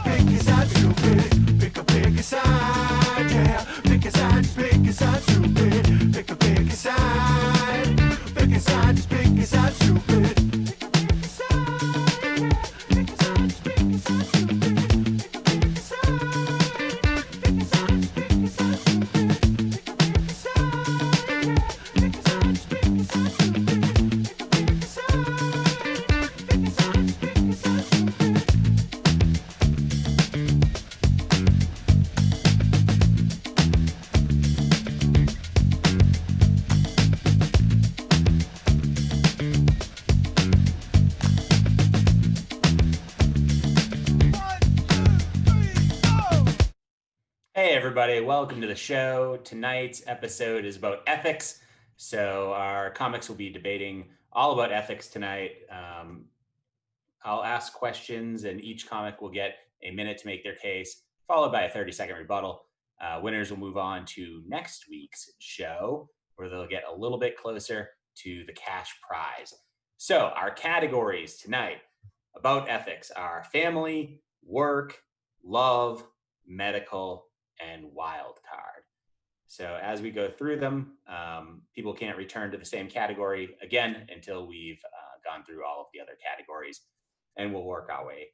pick a side, stupid. Pick a side, yeah. Pick a side, just pick a side, stupid. Pick a side. Pick a side, just pick a side, stupid. Pick a side, yeah. Pick a side, just pick a side, stupid. Pick a side. Pick a side, just pick a side, stupid. Pick a side, yeah. Pick a side, just pick a side, stupid. Pick a side. Pick a side, just pick a side, stupid. Hey everybody, welcome to the show. Tonight's episode is about ethics. So our comics will be debating all about ethics tonight. I'll ask questions and each comic will get a minute to make their case, followed by a 30-second rebuttal. Winners will move on to next week's show where they'll get a little bit closer to the cash prize. So our categories tonight about ethics are family, work, love, medical, and wild card. So as we go through them, people can't return to the same category again until we've gone through all of the other categories, and we'll work our way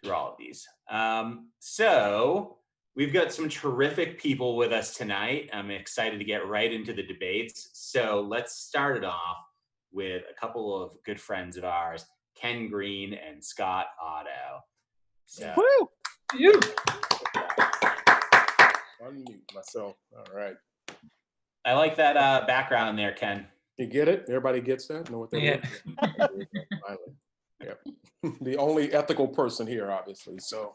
through all of these. So we've got some terrific people with us tonight. I'm excited to get right into the debates. So let's start it off with a couple of good friends of ours, Ken Green and Scott Otto. So, woo! You. Unmute myself. All right. I like that background there, Ken. You get it? Everybody gets that? Know what that is? Finally. Yep. The only ethical person here, obviously. So,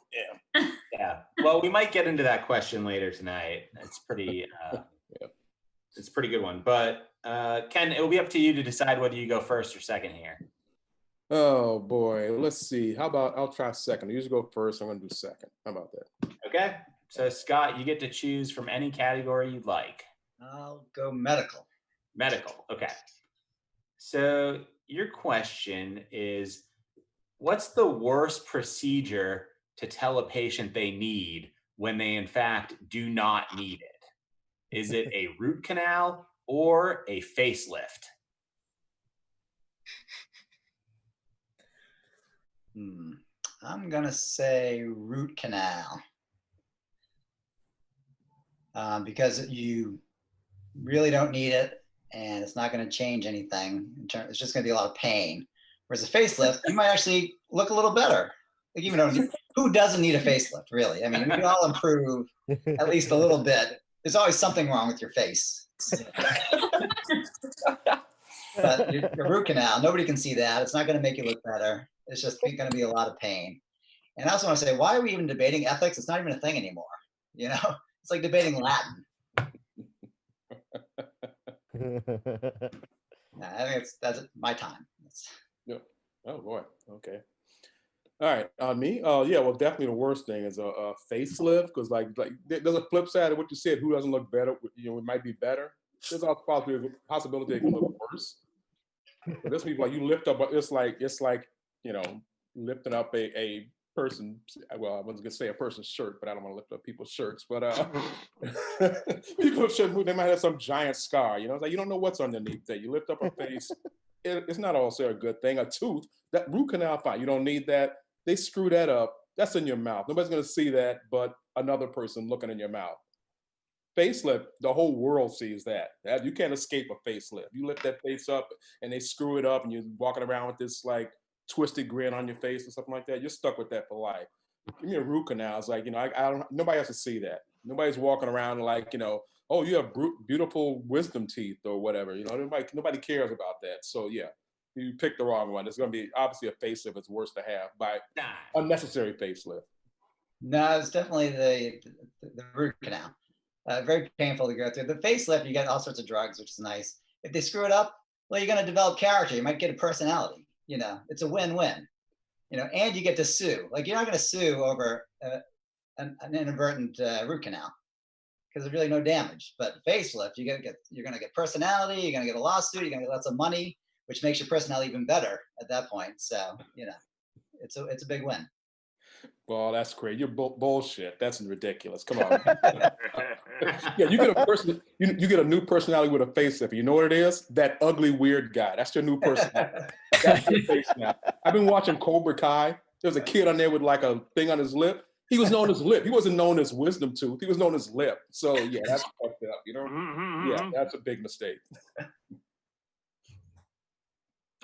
yeah. Yeah. Well, we might get into that question later tonight. It's pretty. It's a pretty good one. But Ken, it will be up to you to decide whether you go first or second here. Oh boy. Let's see. How about I'll try second. I usually go first. I'm going to do second. How about that? Okay. So Scott, you get to choose from any category you'd like. I'll go medical. Medical. Okay. So your question is, what's the worst procedure to tell a patient they need when they in fact do not need it? Is it a root canal or a facelift? I'm going to say root canal. Because you really don't need it and it's not going to change anything. It's just going to be a lot of pain. Whereas a facelift, you might actually look a little better. Like, even though who doesn't need a facelift, really? I mean, we can all improve at least a little bit. There's always something wrong with your face. But your root canal, nobody can see that. It's not going to make you look better. It's just going to be a lot of pain. And I also want to say, why are we even debating ethics? It's not even a thing anymore. You know? It's like debating Latin. I think that's my time. Yeah. Oh boy. Okay. All right. On me. Yeah. Well, definitely the worst thing is a facelift, because like there's a flip side of what you said. Who doesn't look better? You know, it might be better. There's also possibility it can look worse. But this people like you lift up. It's like you know, lifting up a person. Well, I was gonna say a person's shirt, but I don't want to lift up people's shirts. But people should move. They might have some giant scar. You know, it's like you don't know what's underneath that. You lift up a face. It's not also a good thing. A tooth, that root canal, fine. You don't need that. They screw that up. That's in your mouth. Nobody's gonna see that, but another person looking in your mouth. Facelift, the whole world sees that. You can't escape a facelift. You lift that face up and they screw it up, and you're walking around with this like twisted grin on your face or something like that. You're stuck with that for life. Give me a root canal. It's like, you know, I don't. Nobody has to see that. Nobody's walking around like, you know, oh, you have beautiful wisdom teeth or whatever. You know, nobody cares about that. So yeah, you picked the wrong one. It's going to be obviously a facelift. It's worse to have by unnecessary facelift. No, it's definitely the root canal. Very painful to go through. The facelift, you get all sorts of drugs, which is nice. If they screw it up, well, you're going to develop character. You might get a personality. You know, it's a win-win. You know, and you get to sue. Like, you're not going to sue over an inadvertent root canal because there's really no damage. But facelift, you're going to get personality. You're going to get a lawsuit. You're going to get lots of money, which makes your personality even better at that point. So, you know, it's a big win. Well, that's great. You're bullshit. That's ridiculous. Come on. Yeah, you get a person. You get a new personality with a facelift. You know what it is? That ugly, weird guy. That's your new personality. That's your face now. I've been watching Cobra Kai. There's a kid on there with like a thing on his lip. He was known as lip. He wasn't known as wisdom tooth. He was known as lip. So yeah, that's fucked up. You know? Yeah, that's a big mistake.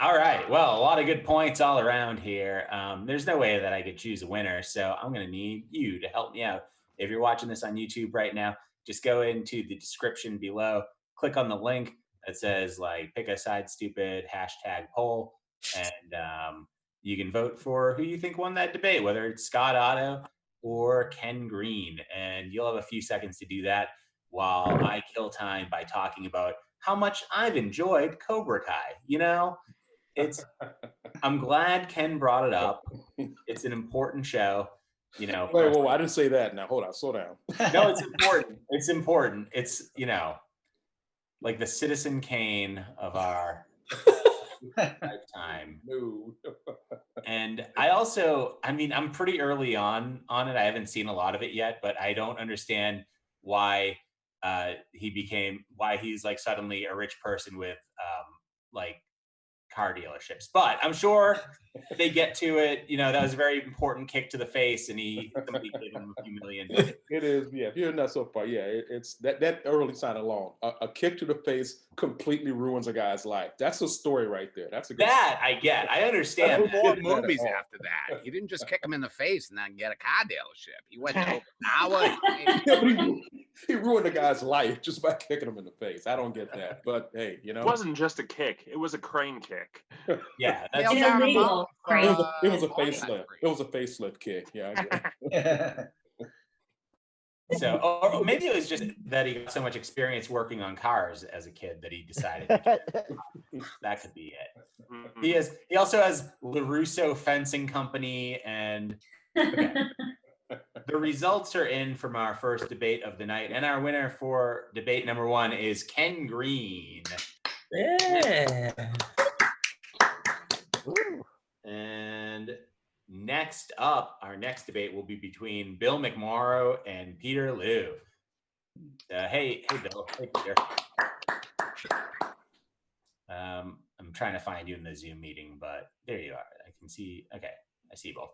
All right. Well, a lot of good points all around here. There's no way that I could choose a winner, so I'm going to need you to help me out. If you're watching this on YouTube right now, just go into the description below, click on the link that says like pick a side stupid #poll, and you can vote for who you think won that debate, whether it's Scott Otto or Ken Green. And you'll have a few seconds to do that while I kill time by talking about how much I've enjoyed Cobra Kai. You know, I'm glad Ken brought it up. It's an important show. You know, Wait, whoa, I didn't say that. Now, hold on, slow down. no, it's important. It's important. It's, you know, like the Citizen Kane of our lifetime. No. And I mean, I'm pretty early on it. I haven't seen a lot of it yet, but I don't understand why he's like suddenly a rich person with like car dealerships. But I'm sure they get to it. You know, that was a very important kick to the face, and somebody gave him a few million. It is, yeah. If you're not so far, yeah, it's that early sign alone. A kick to the face completely ruins a guy's life. That's a story right there. That's a good That story. I get. I understand. More movies after that. He didn't just kick him in the face and then get a car dealership. He went to Okinawa. Yeah, but he ruined a guy's life just by kicking him in the face. I don't get that. But hey, you know. It wasn't just a kick. It was a crane kick. Yeah, that's Nailed down a illegal, mountain, right? It was a Polana facelift. tree. It was a facelift kick. Yeah. I get it. so. Or maybe it was just that he got so much experience working on cars as a kid that he decided that could be it. Mhm. He also has LaRusso Fencing Company, and okay. The results are in from our first debate of the night, and our winner for debate number 1 is Ken Green. Yeah. And next up, our next debate will be between Bill McMorrow and Peter Liu. Hey, Bill. Hey, Peter. I'm trying to find you in the Zoom meeting, but there you are. I can see. Okay, I see both.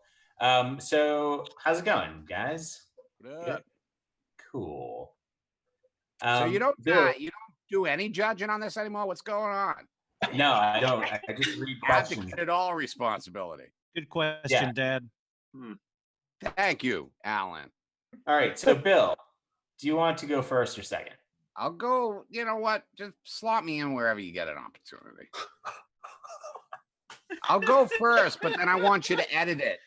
So how's it going, guys? Good. Cool. So you don't Bill, do any judging on this anymore? What's going on? no, I don't. I just read questions. Abdicated all responsibility. Good question, Yeah. Dad. Thank you, Alan. All right, so Bill, do you want to go first or second? I'll go, you know what? Just slot me in wherever you get an opportunity. I'll go first, but then I want you to edit it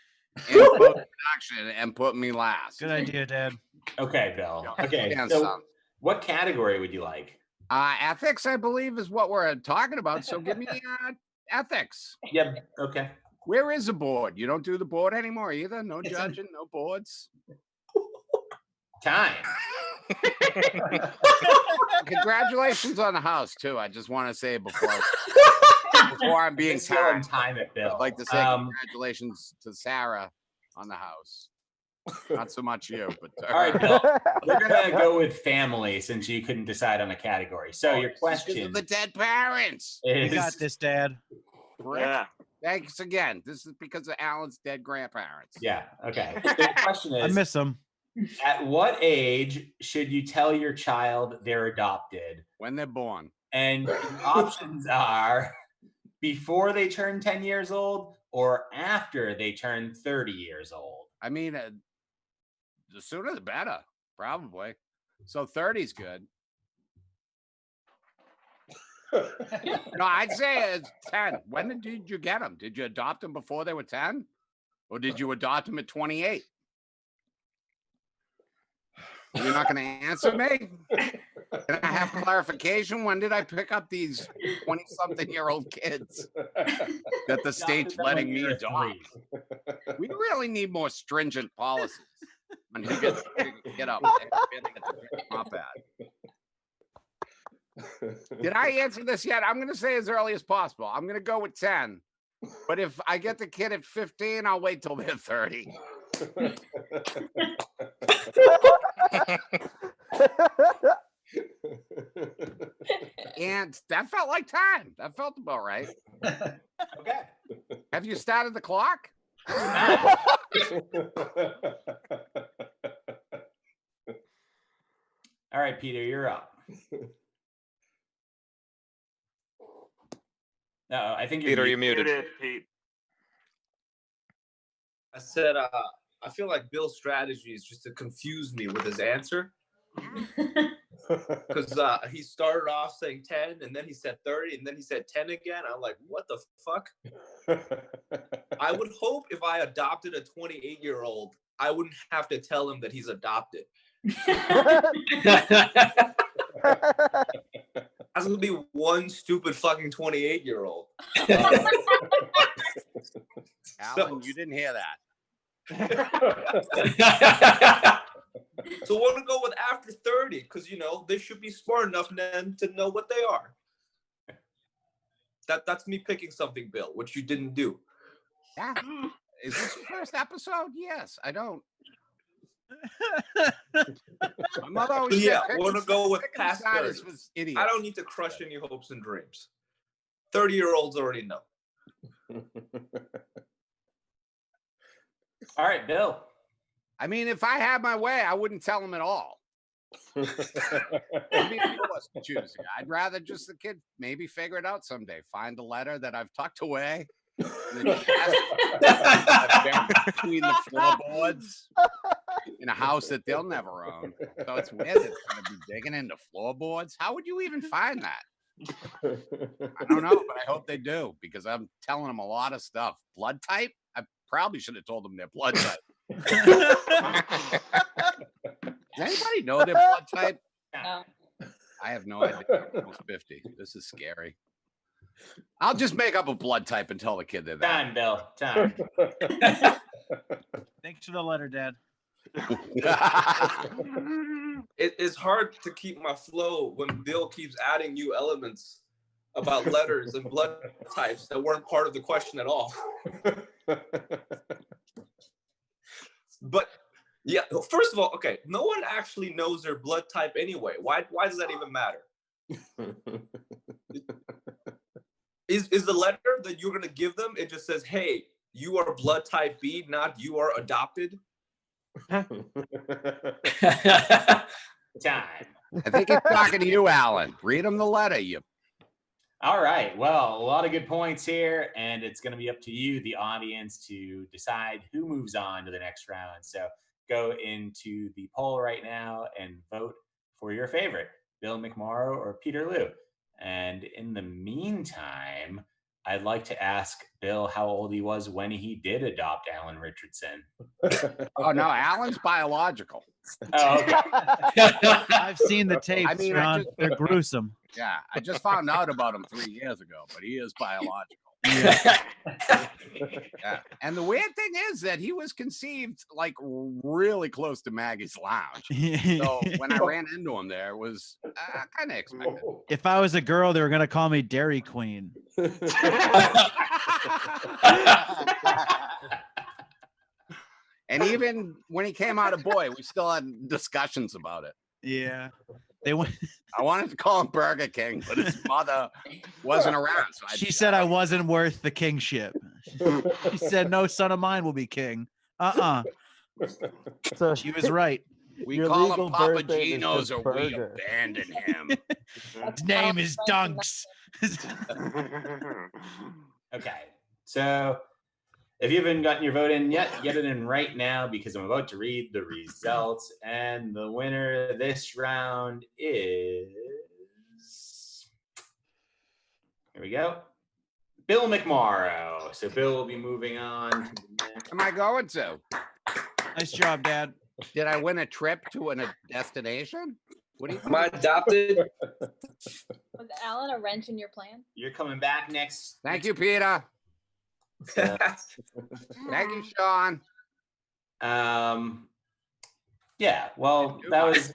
in post-production and put me last. Good idea, Dad. Okay, Bill. Okay, And so some. what category would you like? Ethics, I believe, is what we're talking about. So give me ethics. Yep. Okay. Where is the board? You don't do the board anymore either? No judging, no boards? Time. Congratulations on the house, too. I just want to say before I'm being Let's go and timed, time it, Bill. I'd like to say congratulations to Sarah on the house. Not so much you, but All right, Bill. We're gonna go with family since you couldn't decide on a category. So your Because question of the dead parents. You is got this, Dad. Rick, Yeah. thanks again. This is because of Alan's dead grandparents. yeah. Okay. So the question I is: miss them. at what age should you tell your child they're adopted? When they're born. And the options are before they turn 10 years old or after they turn 30 years old. I mean, the sooner the better, probably. So 30's good. No, I'd say it's 10. When did you get them? Did you adopt them before they were 10? Or did you adopt them at 28? You're not going to answer me? Can I have clarification? When did I pick up these 20-something-year-old kids that the state's Adopted them letting when me you were adopt? 3. We really need more stringent policies on who gets to get up. Not bad. Did I answer this yet? I'm going to say as early as possible. I'm going to go with 10. But if I get the kid at 15, I'll wait till they're 30. And that felt like time. That felt about right. Okay. Have you started the clock? All right, Peter, you're up. No, I think you're Peter, you're muted. muted. Pete. I said, I feel like Bill's strategy is just to confuse me with his answer. Because he started off saying 10, and then he said 30, and then he said 10 again. I'm like, what the fuck? I would hope if I adopted a 28-year-old, I wouldn't have to tell him that he's adopted. That's gonna be one stupid fucking 28-year-old. Alan, you didn't hear that. So we're gonna go with after 30, because they should be smart enough then to know what they are. That's me picking something, Bill, which you didn't do. Yeah. Is this your first episode? Yes, I don't. My mother always Yeah, said, we're gonna go with picking past sides 30. was idiot. I don't need to crush any hopes and dreams. 30-year-olds already know. All right, Bill. I mean, if I had my way, I wouldn't tell him at all. I mean, if he wasn't choosing, I'd rather just the kid maybe figure it out someday. Find a letter that I've tucked away in the chest, between the floorboards in a house that they'll never own. So it's weird that it's going to be digging into floorboards. How would you even find that? I don't know, but I hope they do, because I'm telling them a lot of stuff. Blood type? I probably should have told them their blood type. Does anybody know their blood type? No. I have no idea. I'm almost 50. This is scary. I'll just make up a blood type and tell the kid they're that. Time, Bill. Time. Thanks for the letter, Dad. It's hard to keep my flow when Bill keeps adding new elements about letters and blood types that weren't part of the question at all. But yeah, first of all, okay, no one actually knows their blood type anyway. Why does that even matter? Is the letter that you're gonna give them, it just says, hey, you are blood type B, not you are adopted? Time. I think he's talking to you, Alan. Read him the letter, you. All right. Well, a lot of good points here, and it's going to be up to you, the audience, to decide who moves on to the next round. So go into the poll right now and vote for your favorite, Bill McMorrow or Peter Liu. And in the meantime, I'd like to ask Bill how old he was when he did adopt Alan Richardson. Oh, no, Alan's biological. Oh, okay. I've seen the tapes, I mean, John. They're gruesome. Yeah, I just found out about him 3 years ago, but he is biological. Yeah. Yeah. And the weird thing is that he was conceived like really close to Maggie's lounge. So when I ran into him there, it was kind of expected. If I was a girl, they were going to call me Dairy Queen. And even when he came out a boy, we still had discussions about it. Yeah. They went. I wanted to call him Burger King, but his mother wasn't around. So She said I wasn't worth the kingship. She said no son of mine will be king. So She was right. we your call legal him Papa birth date is Gino's just or we burger. abandon him. His name is Dunks. Okay. So if you haven't gotten your vote in yet, get it in right now, because I'm about to read the results. And the winner this round is, here we go, Bill McMorrow. So Bill will be moving on to the next. Am I going to? Nice job, Dad. Did I win a trip to a destination? What do you Am I adopted? Was Alan a wrench in your plan? You're coming back next. Thank you, Peter. Thank you, Sean. Yeah, well, that was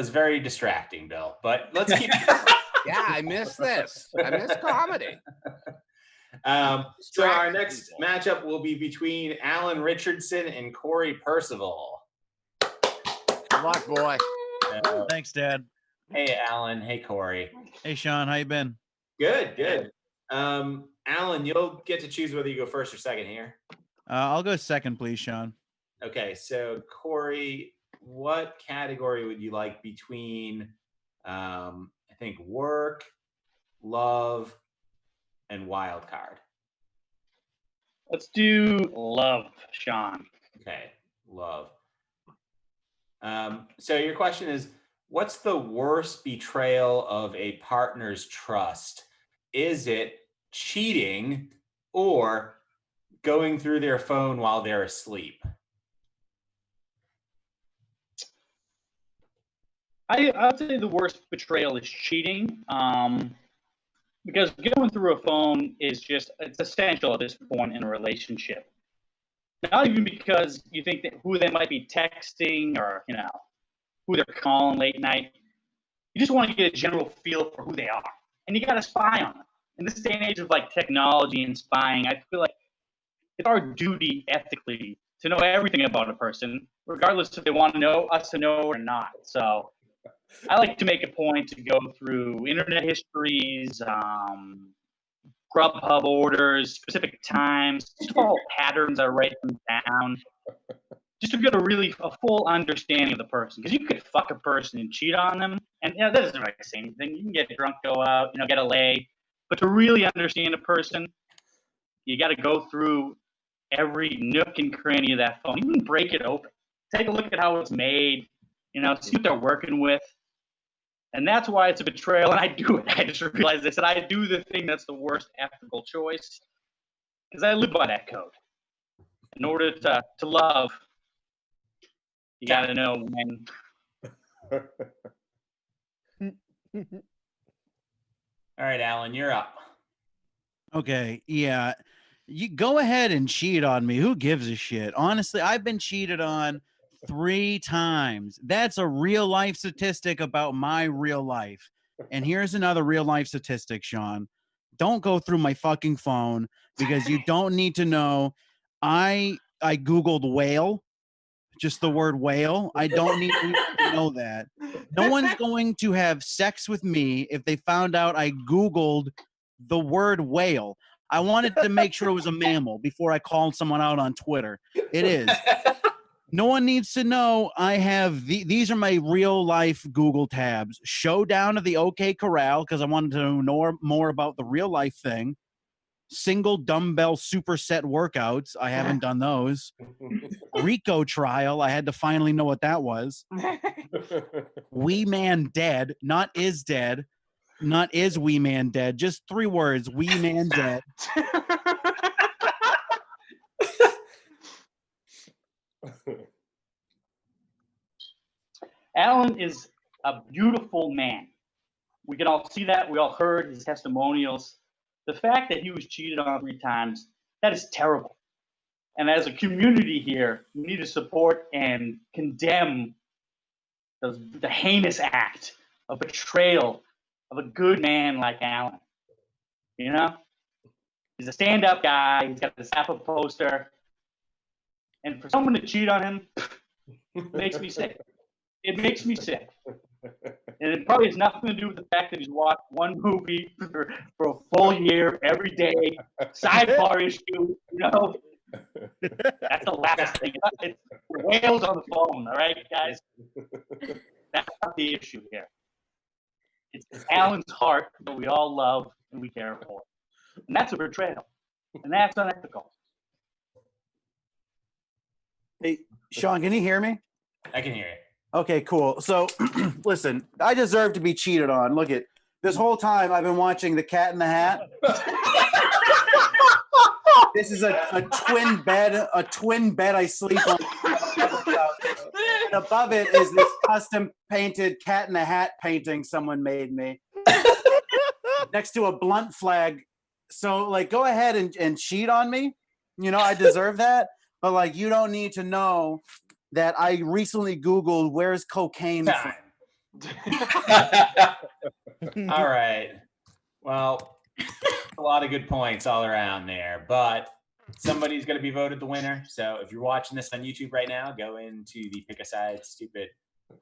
very distracting, Bill. But let's keep. Yeah, I miss this. I miss comedy. So our next matchup will be between Alan Richardson and Corey Percival. Good luck, boy. Thanks, Dad. Hey, Alan. Hey, Corey. Hey, Sean, how you been? Good, good. Alan, you'll get to choose whether you go first or second here. I'll go second, please, Sean. Okay, so Corey, what category would you like between, I think, work, love, and wild card? Let's do love, Sean. Okay, love. So your question is, what's the worst betrayal of a partner's trust? Is it cheating or going through their phone while they're asleep? I'd say the worst betrayal is cheating, because going through a phone is it's essential at this point in a relationship. Not even because you think that who they might be texting or, who they're calling late night. You just want to get a general feel for who they are. And you got to spy on them. In this day and age of technology and spying, I feel like it's our duty ethically to know everything about a person, regardless if they want to know us to know or not. So I like to make a point to go through internet histories, Grubhub orders, specific times, just all patterns. I write them down just to get a full understanding of the person. Because you could fuck a person and cheat on them, and that doesn't really say anything. You can get drunk, go out, get a lay, but to really understand a person, you got to go through every nook and cranny of that phone. Even break it open, take a look at how it's made, see what they're working with. And that's why it's a betrayal, and I do it. I just realized this, and I do the thing that's the worst ethical choice, because I live by that code. In order to love, you got to know when. All right, Alan, you're up. Okay, yeah. You go ahead and cheat on me. Who gives a shit? Honestly, I've been cheated on 3 times. That's a real life statistic about my real life. And here's another real life statistic, Sean. Don't go through my fucking phone because you don't need to know. I Googled whale, just the word whale. I don't need you to know that. No one's going to have sex with me if they found out I Googled the word whale. I wanted to make sure it was a mammal before I called someone out on Twitter. It is. No one needs to know I have these are my real life Google tabs. Showdown of the OK Corral, because I wanted to know more about the real life thing. Single dumbbell superset workouts. I haven't done those. Rico trial. I had to finally know what that was. Wee man dead, not is dead. Not is wee man dead. Just 3 words. Wee man dead. Alan is a beautiful man. We can all see that. We all heard his testimonials. The fact that he was cheated on 3 times, that is terrible. And as a community here, we need to support and condemn the heinous act of betrayal of a good man like Alan. He's a stand-up guy. He's got the Zappa poster. And for someone to cheat on him, it makes me sick. It makes me sick. And it probably has nothing to do with the fact that he's watched one movie for a full year, every day, sidebar issue, That's the last thing. It's whales on the phone, all right, guys? That's not the issue here. It's Alan's heart that we all love and we care for. And that's a betrayal. And that's unethical. Hey, Sean, can you hear me? I can hear you. Okay, cool. So, listen, I deserve to be cheated on. Look at this whole time I've been watching The Cat in the Hat. This is a twin bed I sleep on. And above it is this custom painted Cat in the Hat painting someone made me. Next to a blunt flag. So, go ahead and cheat on me. I deserve that. But, you don't need to know that I recently Googled where's cocaine from. All right. Well, a lot of good points all around there, but somebody's going to be voted the winner. So if you're watching this on YouTube right now, go into the Pick a Side Stupid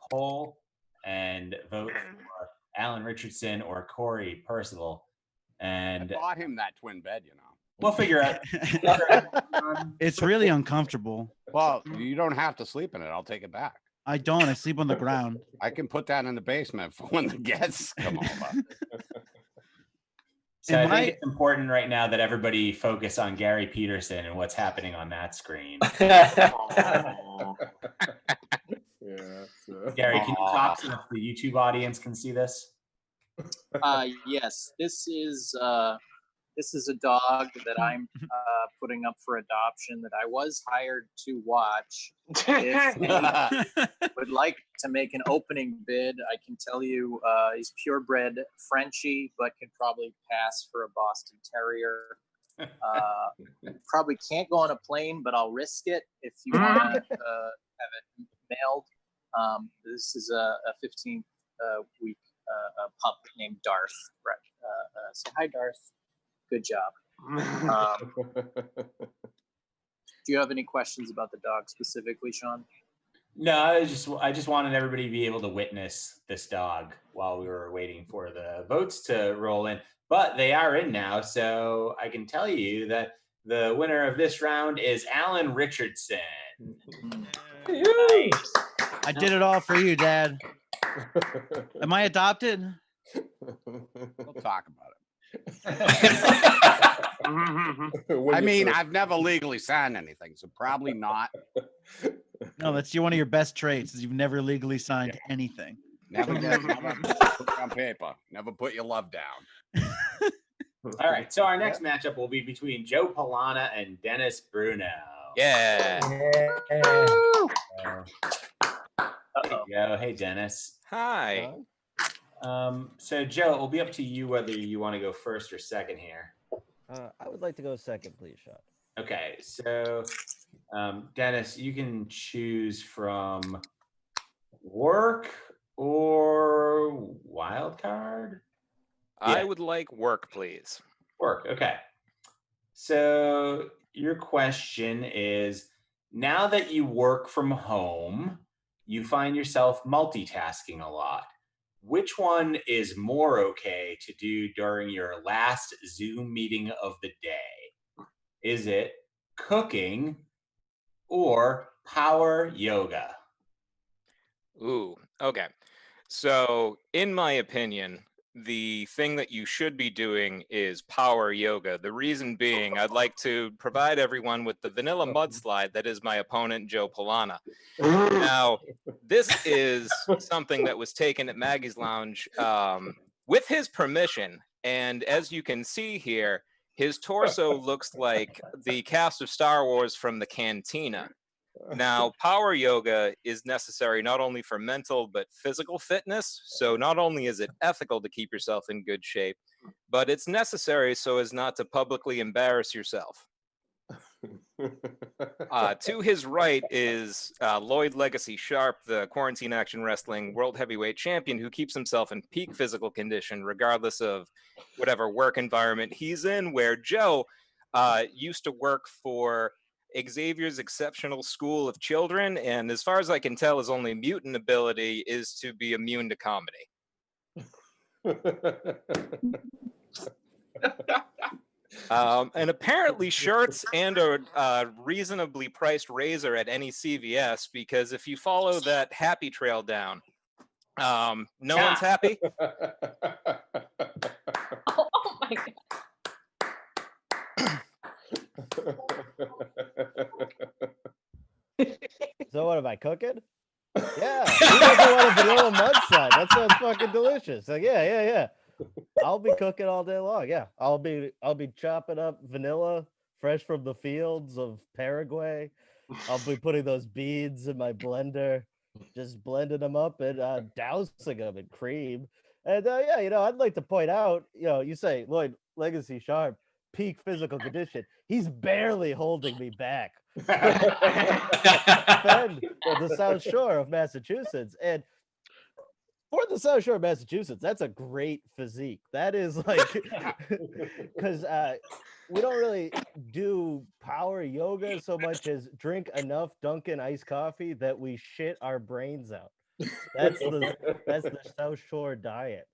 poll and vote for Alan Richardson or Corey Percival. And I bought him that twin bed, you know. we'll figure out. It's really uncomfortable. Well, you don't have to sleep in it. I'll take it back. I don't. I sleep on the ground. I can put that in the basement for when the guests come over. So I think it's important right now that everybody focus on Gary Peterson and what's happening on that screen. Gary, can you talk so that the YouTube audience can see this? Yes, this is a dog that I'm putting up for adoption that I was hired to watch. If anyone would like to make an opening bid, I can tell you he's purebred Frenchie, but could probably pass for a Boston Terrier. Probably can't go on a plane, but I'll risk it if you want to have it mailed. This is a 15-week pup named Darth. Say hi, Darth. Good job. Do you have any questions about the dog specifically, Sean? No, I just wanted everybody to be able to witness this dog while we were waiting for the votes to roll in. But they are in now, so I can tell you that the winner of this round is Alan Richardson. Nice. I did it all for you, Dad. Am I adopted? We'll talk about it. I mean, I've never legally signed anything, so probably not. No, that's one of your best traits is you've never legally signed anything. Never put it on paper. Never put your love down. All right, so our next matchup will be between Joe Polana and Dennis Bruno. Yeah. Hey, Dennis. Hi. So Joe, it will be up to you whether you want to go first or second here. I would like to go second, please, Sean. Okay, so Dennis, you can choose from work or wild card. I would like work, please. Work, okay. So your question is, now that you work from home, you find yourself multitasking a lot. Which one is more okay to do during your last Zoom meeting of the day? Is it cooking or power yoga? Ooh, okay. So, in my opinion, the thing that you should be doing is power yoga. The reason being, I'd like to provide everyone with the vanilla mudslide that is my opponent, Joe Polana. Now, this is something that was taken at Maggie's Lounge with his permission. And as you can see here, his torso looks like the cast of Star Wars from the Cantina. Now, power yoga is necessary not only for mental but physical fitness. So not only is it ethical to keep yourself in good shape, but it's necessary so as not to publicly embarrass yourself. To his right is Lloyd Legacy Sharp, the Quarantine Action Wrestling World Heavyweight Champion, who keeps himself in peak physical condition regardless of whatever work environment he's in, where Joe used to work for Xavier's Exceptional School of Children, and as far as I can tell, his only mutant ability is to be immune to comedy. And apparently shirts and a reasonably priced razor at any CVS, because if you follow that happy trail down, no one's happy. Oh my God. So what am I cooking? Yeah, who doesn't want a vanilla mudslide? That sounds fucking delicious. Like, yeah. I'll be cooking all day long. Yeah, I'll be chopping up vanilla fresh from the fields of Paraguay. I'll be putting those beads in my blender, just blending them up and dousing them in cream. And yeah, I'd like to point out, you say Lloyd Legacy Sharp, peak physical condition. He's barely holding me back. Fed the South Shore of Massachusetts. And For the South Shore of Massachusetts, that's a great physique. That is like, because we don't really do power yoga so much as drink enough Dunkin' iced coffee that we shit our brains out. That's the South Shore diet.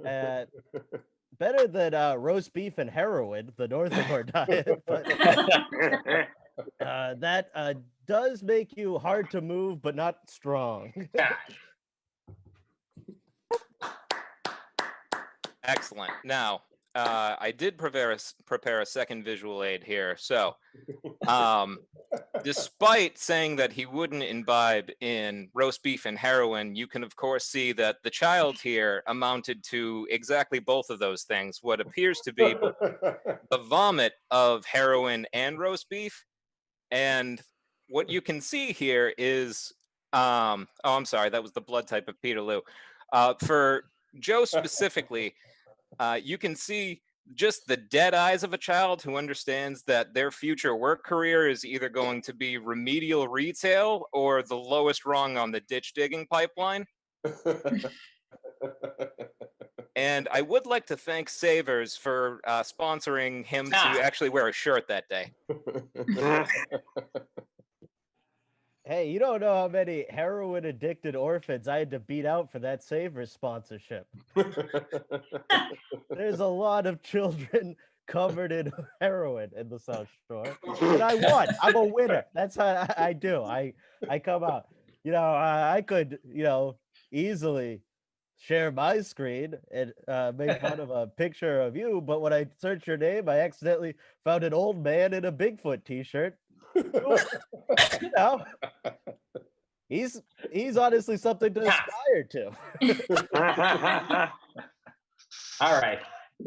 Better than roast beef and heroin, the Northern diet, but that does make you hard to move, but not strong. Excellent. Now, I did prepare a second visual aid here. So, despite saying that he wouldn't imbibe in roast beef and heroin, you can of course see that the child here amounted to exactly both of those things. What appears to be the vomit of heroin and roast beef, and what you can see here is, oh, I'm sorry, that was the blood type of Peterloo. For Joe specifically, you can see just the dead eyes of a child who understands that their future work career is either going to be remedial retail or the lowest rung on the ditch digging pipeline. And I would like to thank Savers for sponsoring him to actually wear a shirt that day. Hey, you don't know how many heroin addicted orphans I had to beat out for that Savers sponsorship. There's a lot of children covered in heroin in the South Shore, and I won. I'm a winner. That's how I do. I come out. I could easily share my screen and make fun of a picture of you, but when I searched your name, I accidentally found an old man in a Bigfoot t-shirt. He's honestly something to aspire to. All right.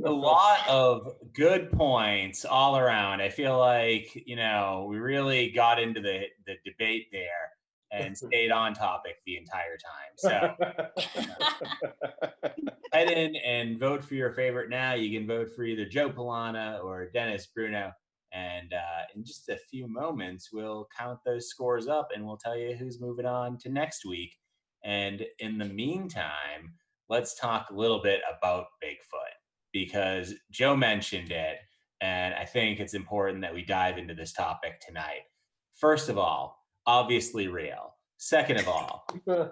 A lot of good points all around. I feel like, we really got into the debate there and stayed on topic the entire time. So head in and vote for your favorite now. You can vote for either Joe Polana or Dennis Bruno. And in just a few moments, we'll count those scores up and we'll tell you who's moving on to next week. And in the meantime, let's talk a little bit about Bigfoot, because Joe mentioned it, and I think it's important that we dive into this topic tonight. First of all, obviously real. Second of all,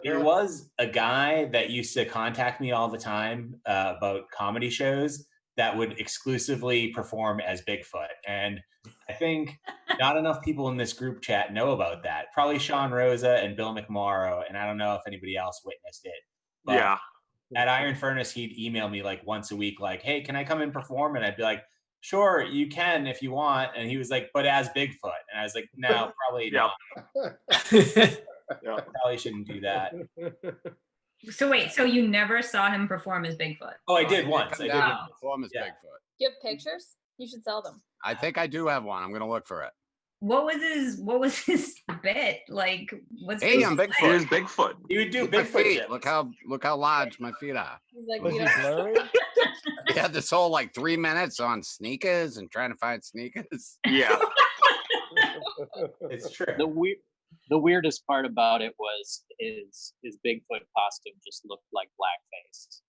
there was a guy that used to contact me all the time about comedy shows that would exclusively perform as Bigfoot. And I think not enough people in this group chat know about that. Probably Sean Rosa and Bill McMorrow, and I don't know if anybody else witnessed it. But Yeah. at Iron Furnace, he'd email me like once a week, like, hey, can I come and perform? And I'd be like, sure, you can if you want. And he was like, but as Bigfoot. And I was like, no, probably not. Probably shouldn't do that. So wait, so you never saw him perform as Bigfoot? Oh, I did once. I did once. Perform as Bigfoot. You have pictures? You should sell them. I think I do have one. I'm gonna look for it. What was his bit? Like, what's Hey, I'm Bigfoot. He was Bigfoot. He would do Look at my Bigfoot. feet. jokes. Look how large my feet are. He's like, Was we he don't- blurry? He had this whole like 3 minutes on sneakers and trying to find sneakers. Yeah. It's true. The weirdest part about it was his Bigfoot costume just looked like blackface.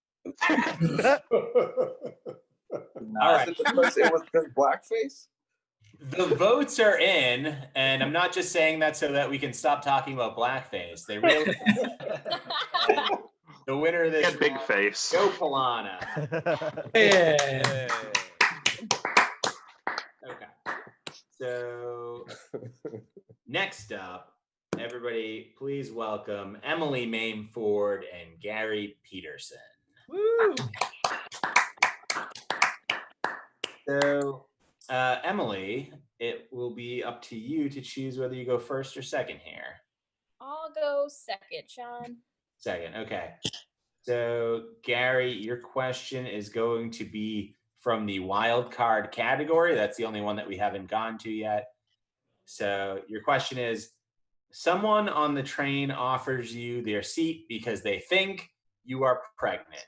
All right. It was blackface. The votes are in, and I'm not just saying that so that we can stop talking about blackface. They really. The winner of this Get big round, face. Joe Polana. Yeah. Okay. So next up, everybody, please welcome Emily Mainford and Gary Peterson. Woo. So, Emily, it will be up to you to choose whether you go first or second here. I'll go second, Sean. Second, okay. So, Gary, your question is going to be from the wild card category. That's the only one that we haven't gone to yet. So, your question is, someone on the train offers you their seat because they think you are pregnant.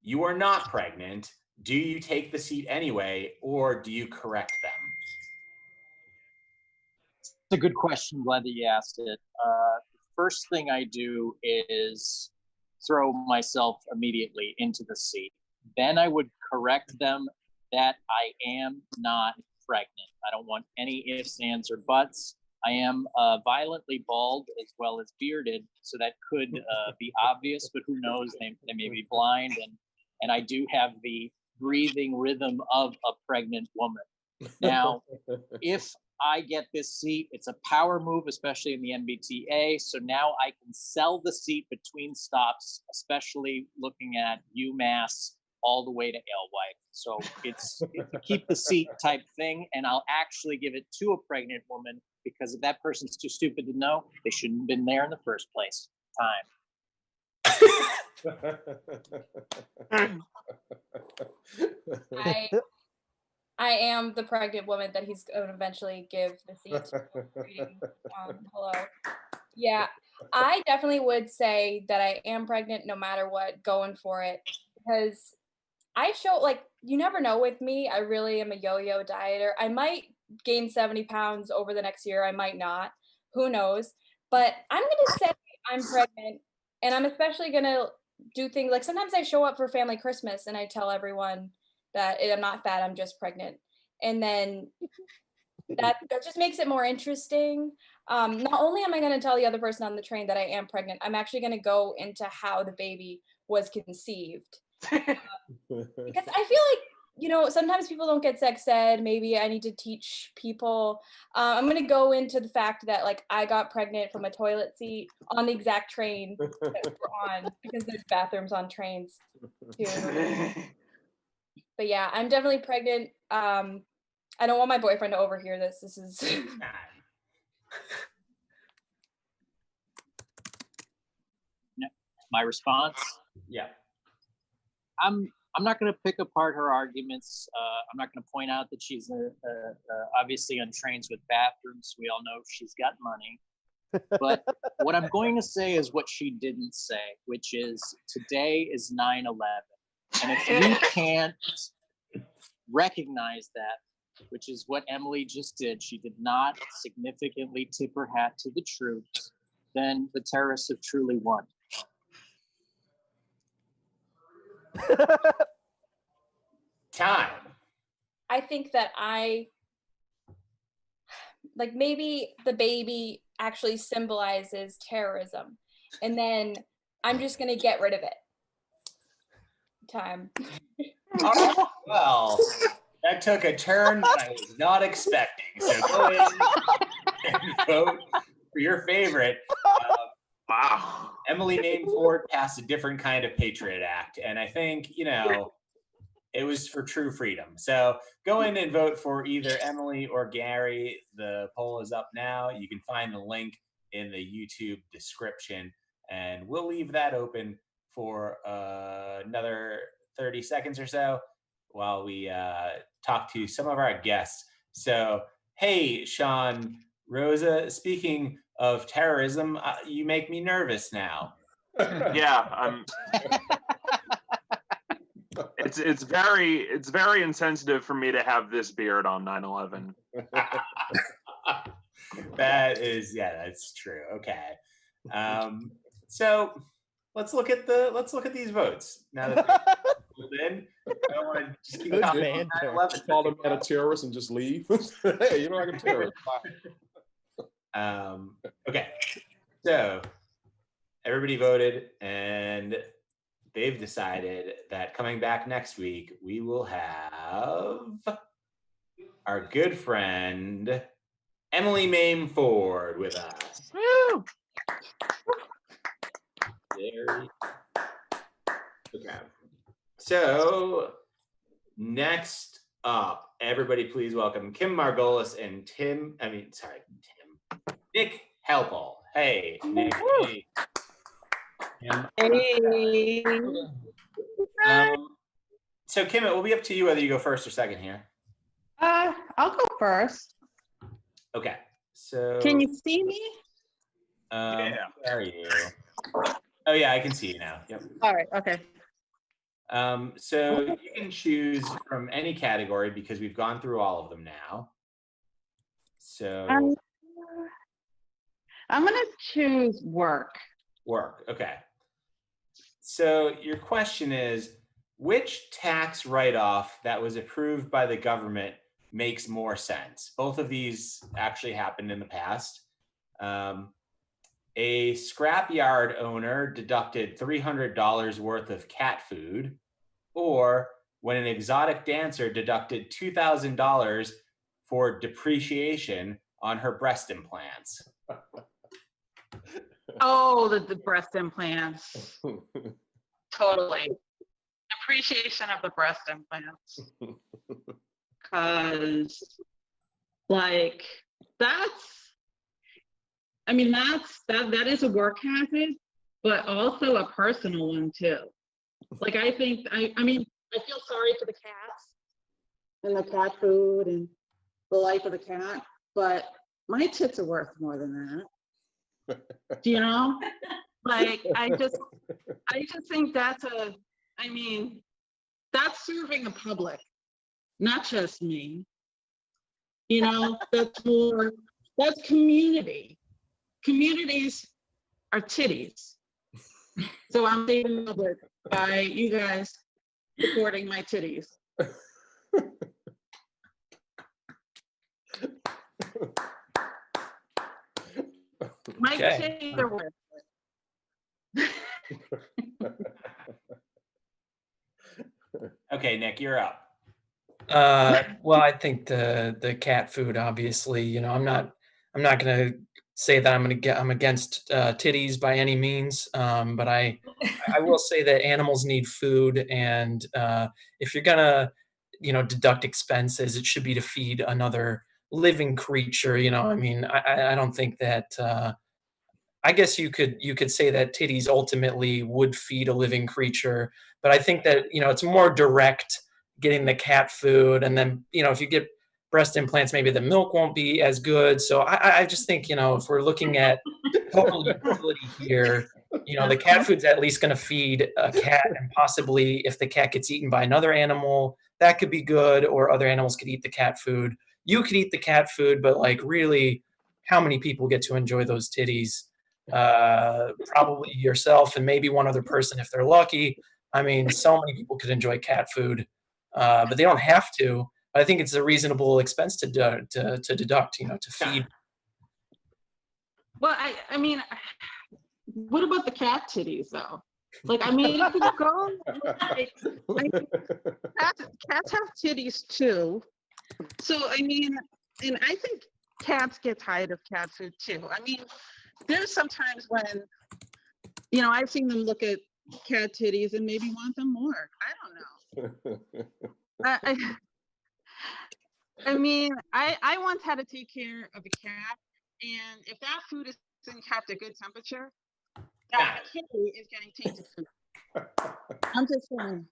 You are not pregnant. Do you take the seat anyway, or do you correct them? It's a good question. Glad that you asked it. The first thing I do is throw myself immediately into the seat. Then I would correct them that I am not pregnant. I don't want any ifs, ands, or buts. I am violently bald as well as bearded, so that could be obvious, but who knows? They may be blind, and I do have the breathing rhythm of a pregnant woman. Now, if I get this seat, it's a power move, especially in the MBTA. So now I can sell the seat between stops, especially looking at UMass all the way to Alewife. So it's a keep the seat type thing, and I'll actually give it to a pregnant woman, because if that person's too stupid to know, they shouldn't have been there in the first place. Time. I am the pregnant woman that he's going to eventually give the seat to. Hello. Yeah, I definitely would say that I am pregnant no matter what, going for it. Because I show, like, you never know with me. I really am a yo-yo dieter. I might gain 70 pounds over the next year. I might not. Who knows? But I'm going to say I'm pregnant. And I'm especially going to do things like sometimes I show up for family Christmas and I tell everyone that I'm not fat, I'm just pregnant. And then that just makes it more interesting. Not only am I going to tell the other person on the train that I am pregnant, I'm actually going to go into how the baby was conceived. Because I feel like, you know, sometimes people don't get sex ed. Maybe I need to teach people. I'm going to go into the fact that, like, I got pregnant from a toilet seat on the exact train that we're on, because there's bathrooms on trains too. But yeah, I'm definitely pregnant. I don't want my boyfriend to overhear this. This is My response? Yeah. I'm not going to pick apart her arguments. I'm not going to point out that she's obviously on trains with bathrooms. We all know she's got money. But what I'm going to say is what she didn't say, which is today is 9/11. And if you can't recognize that, which is what Emily just did, she did not significantly tip her hat to the troops, then the terrorists have truly won. Time. I think that maybe the baby actually symbolizes terrorism, and then I'm just gonna get rid of it. Time. Oh, well, that took a turn that I was not expecting. So go ahead and vote for your favorite. Wow. Emily Mainford passed a different kind of Patriot Act, and I think, you know, it was for true freedom. So go in and vote for either Emily or Gary. The poll is up now. You can find the link in the YouTube description, and we'll leave that open for another 30 seconds or so while we talk to some of our guests. So, hey, Sean, Rosa, speaking of terrorism, you make me nervous now. Yeah, it's very insensitive for me to have this beard on 9/11. That is, yeah, that's true. Okay, so let's look at these votes now that they're in. I don't want to just keep talking about 9/11. Call them a terrorist and just leave. Hey, you don't like a terrorist. Okay, so everybody voted, and they've decided that coming back next week, we will have our good friend Emily Mainford with us. Woo! Very okay. So next up, everybody please welcome Kim Margolis and Nick Helpel. Hey, Nick. Hey. Hey. So Kim, it will be up to you whether you go first or second here. I'll go first. Okay. So Can you see me? Where are you? Oh yeah, I can see you now. Yep. All right. Okay. So you can choose from any category because we've gone through all of them now. So I'm gonna choose work. Work. Okay. So your question is, which tax write-off that was approved by the government makes more sense? Both of these actually happened in the past. A scrapyard owner deducted $300 worth of cat food, or when an exotic dancer deducted $2,000 for depreciation on her breast implants. Oh, the breast implants. Totally. Appreciation of the breast implants. Because, like, that is a work hazard, but also a personal one too. Like, I think, I mean, I feel sorry for the cats and the cat food and the life of the cat, but my tits are worth more than that. Do you know? Like, I just think that's serving the public, not just me. You know, that's community. Communities are titties. So I'm saving the public by you guys supporting my titties. My titties are worth it. Okay, Nick, you're up. Well, I think the cat food, obviously, you know, I'm not gonna say that I'm against titties by any means, but I will say that animals need food, and if you're gonna, you know, deduct expenses, it should be to feed another living creature. You know, I mean, I don't think that. I guess you could say that titties ultimately would feed a living creature, but I think that, you know, it's more direct getting the cat food, and then, you know, if you get breast implants, maybe the milk won't be as good. So I just think, you know, if we're looking at total utility here, you know, the cat food's at least going to feed a cat, and possibly if the cat gets eaten by another animal, that could be good, or other animals could eat the cat food. You could eat the cat food, but like, really, how many people get to enjoy those titties? Probably yourself and maybe one other person if they're lucky. I mean, so many people could enjoy cat food, but they don't have to. I think it's a reasonable expense to deduct, you know, to feed. Well, I mean, what about the cat titties though? Like, I mean, if you go, like, cats have titties too. So, I mean, and I think cats get tired of cat food too. I mean, there's sometimes when, you know, I've seen them look at cat titties and maybe want them more. I don't know. I mean, I once had to take care of a cat, and if that food isn't kept at good temperature, that kitty is getting tainted food. I'm just saying.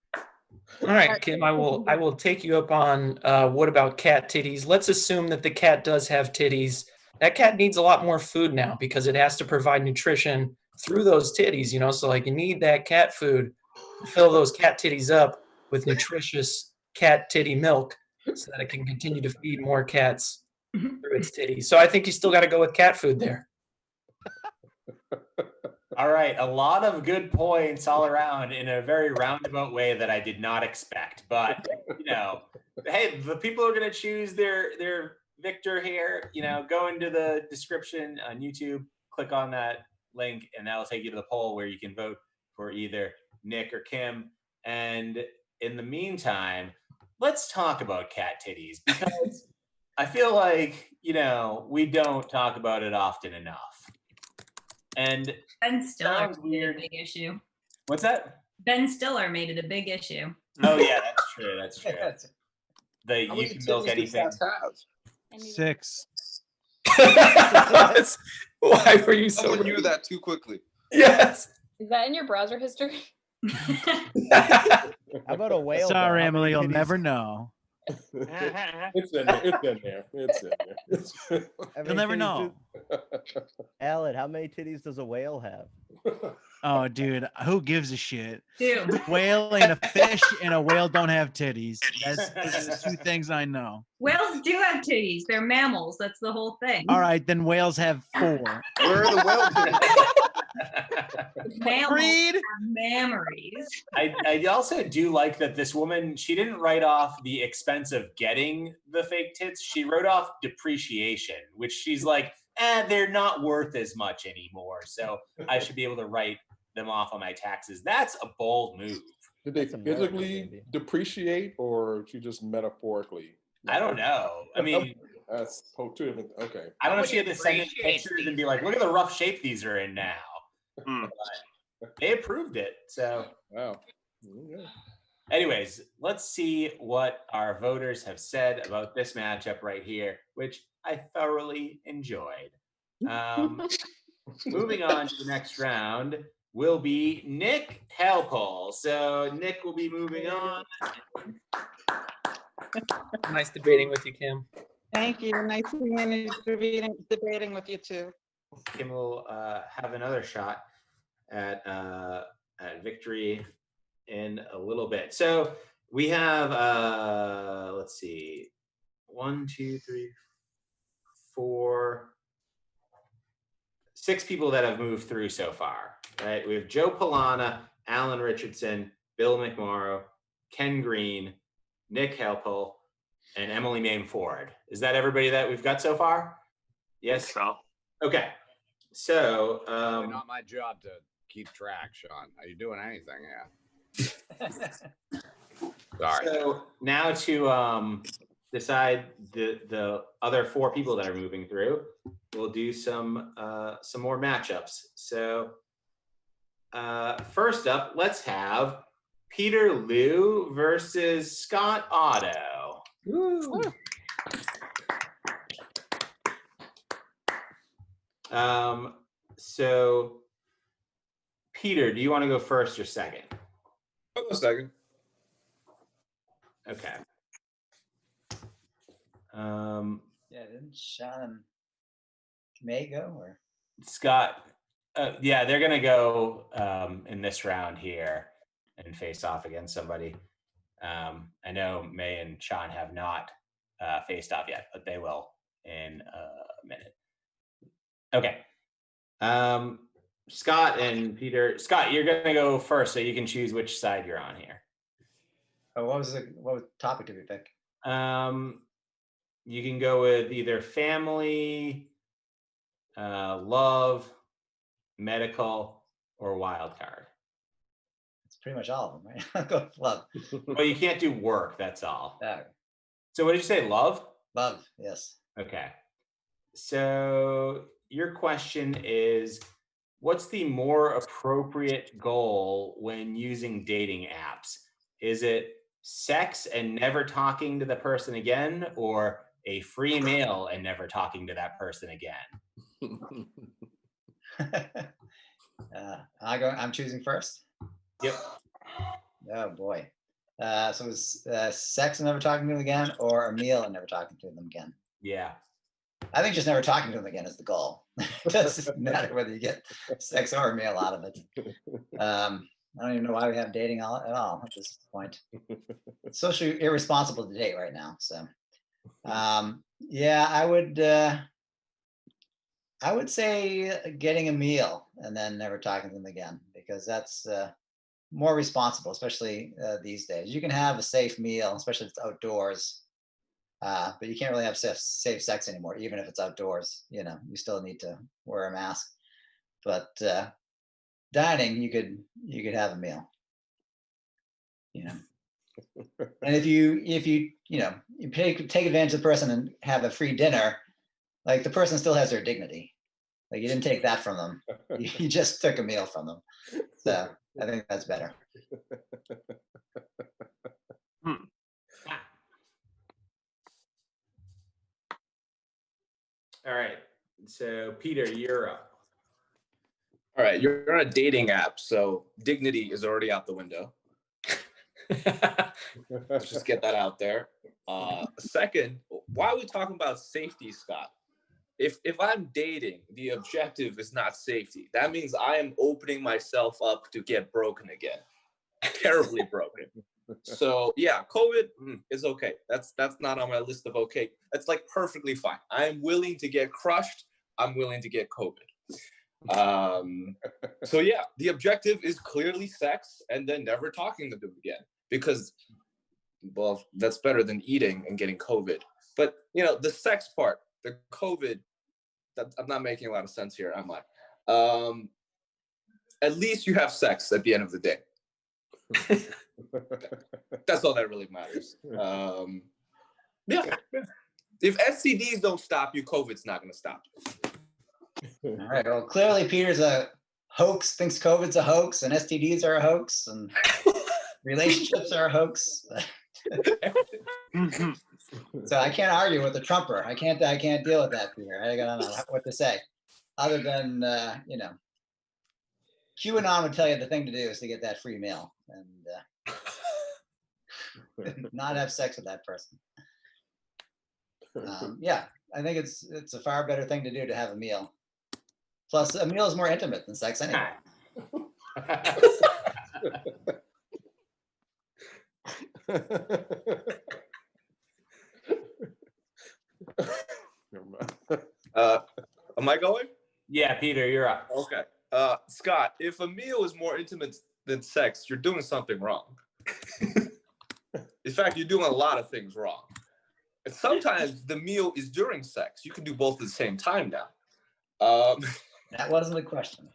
All right, Kim, I will take you up on what about cat titties? Let's assume that the cat does have titties. That cat needs a lot more food now because it has to provide nutrition through those titties, you know, so like you need that cat food to fill those cat titties up with nutritious cat titty milk so that it can continue to feed more cats through its titties. So I think you still got to go with cat food there. All right, a lot of good points all around in a very roundabout way that I did not expect. But, you know, hey, the people are going to choose their victor here. You know, go into the description on YouTube, click on that link, and that'll take you to the poll where you can vote for either Nick or Kim. And in the meantime, let's talk about cat titties, because I feel like, you know, we don't talk about it often enough. And Ben Stiller sounds made it weird. a big issue. What's that? Ben Stiller made it a big issue. Oh yeah, that's true. That's true. The How you many can milk titties do anything. cats have? 6. Why were you so Someone rude? knew that too quickly. Yes. Is that in your browser history? How about a whale? Sorry, though? How Emily, many you'll titties- never know. It's in there. It's in there. It's in there. how You'll many never titties know. Alan, how many titties does a whale have? Oh, dude, who gives a shit? Two. Whale ain't a fish, and a whale don't have titties. Those are the two things I know. Whales do have titties. They're mammals. That's the whole thing. All right, then whales have 4. Where are the whale titties? Mammals Agreed. have memories. I also do like that this woman, she didn't write off the expense of getting the fake tits. She wrote off depreciation, which she's like, they're not worth as much anymore. So I should be able to write them off on my taxes. That's a bold move. Did they That's America, physically baby. depreciate or she just metaphorically? I don't know. I mean, That's two different. Okay. I don't know if she had to send in Depreciate pictures and be like, look at the rough shape these are in now. Hmm. But they approved it. So, Wow. Okay. anyways, let's see what our voters have said about this matchup right here, which I thoroughly enjoyed. Moving on to the next round will be Nick Helpole. So Nick will be moving on. Nice debating with you, Kim. Thank you. Nice debating with you too. Kim will have another shot at victory in a little bit. So we have, let's see, 1, 2, 3, 4, 6 people that have moved through so far, right? We have Joe Polana, Alan Richardson, Bill McMorrow, Ken Green, Nick Helpole, and Emily Mame Ford. Is that everybody that we've got so far? Yes. So Okay. So, Really not my job to keep track, Sean. Are you doing anything? Yeah. Sorry. So now to decide the other 4 people that are moving through, we'll do some more matchups. So first up, let's have Peter Liu versus Scott Otto. Woo. So Peter, do you want to go first or second? I'll go second. Okay. Yeah, didn't Sean and May go or? Scott, yeah, they're gonna go in this round here and face off against somebody. I know May and Sean have not faced off yet, but they will in a minute. Okay. Scott and Peter. Scott, you're gonna go first, so you can choose which side you're on here. Oh, what topic did we pick? You can go with either family, love, medical, or wild card. It's pretty much all of them, right? I'll go with love. Well, you can't do work. That's all. Yeah, So what did you say? Love? love, yes. Okay. So your question is, what's the more appropriate goal when using dating apps? Is it sex and never talking to the person again, or a free meal and never talking to that person again? I'm choosing first. Yep. Oh boy. So it was sex and never talking to them again, or a meal and never talking to them again. Yeah. I think just never talking to them again is the goal. It doesn't matter whether you get sex or a meal out of it. I don't even know why we have dating at all at this point. It's socially irresponsible to date right now. So, yeah, I would say getting a meal and then never talking to them again, because that's more responsible, especially these days. You can have a safe meal, especially if it's outdoors, but you can't really have safe sex anymore, even if it's outdoors. You know, you still need to wear a mask. But dining, you could have a meal. You know, and if you take advantage of the person and have a free dinner, like the person still has their dignity. Like you didn't take that from them. You just took a meal from them. So I think that's better. All right. So Peter, you're up. All right, you're on a dating app, so dignity is already out the window. Let's just get that out there. Second, why are we talking about safety, Scott? If I'm dating, the objective is not safety. That means I am opening myself up to get broken again, terribly broken. So yeah, COVID is okay. That's not on my list of okay. That's like perfectly fine. I'm willing to get crushed. I'm willing to get COVID. So yeah, the objective is clearly sex and then never talking to them again, because, well, that's better than eating and getting COVID. But you know, the sex part, the COVID, I'm not making a lot of sense here, am I? At least you have sex at the end of the day. That's all that really matters. Yeah. If STDs don't stop you, COVID's not going to stop you. All right. Well, clearly Peter's a hoax, thinks COVID's a hoax, and STDs are a hoax, and relationships are a hoax. So I can't argue with the Trumper. I can't deal with that, Peter. I don't know what to say, other than you know, QAnon would tell you the thing to do is to get that free meal and not have sex with that person. Yeah, I think it's a far better thing to do to have a meal. Plus, a meal is more intimate than sex anyway. Am I going? Yeah, Peter, you're up. Okay. Scott, if a meal is more intimate than sex, you're doing something wrong. In fact, you're doing a lot of things wrong. And sometimes the meal is during sex. You can do both at the same time now. That wasn't the question.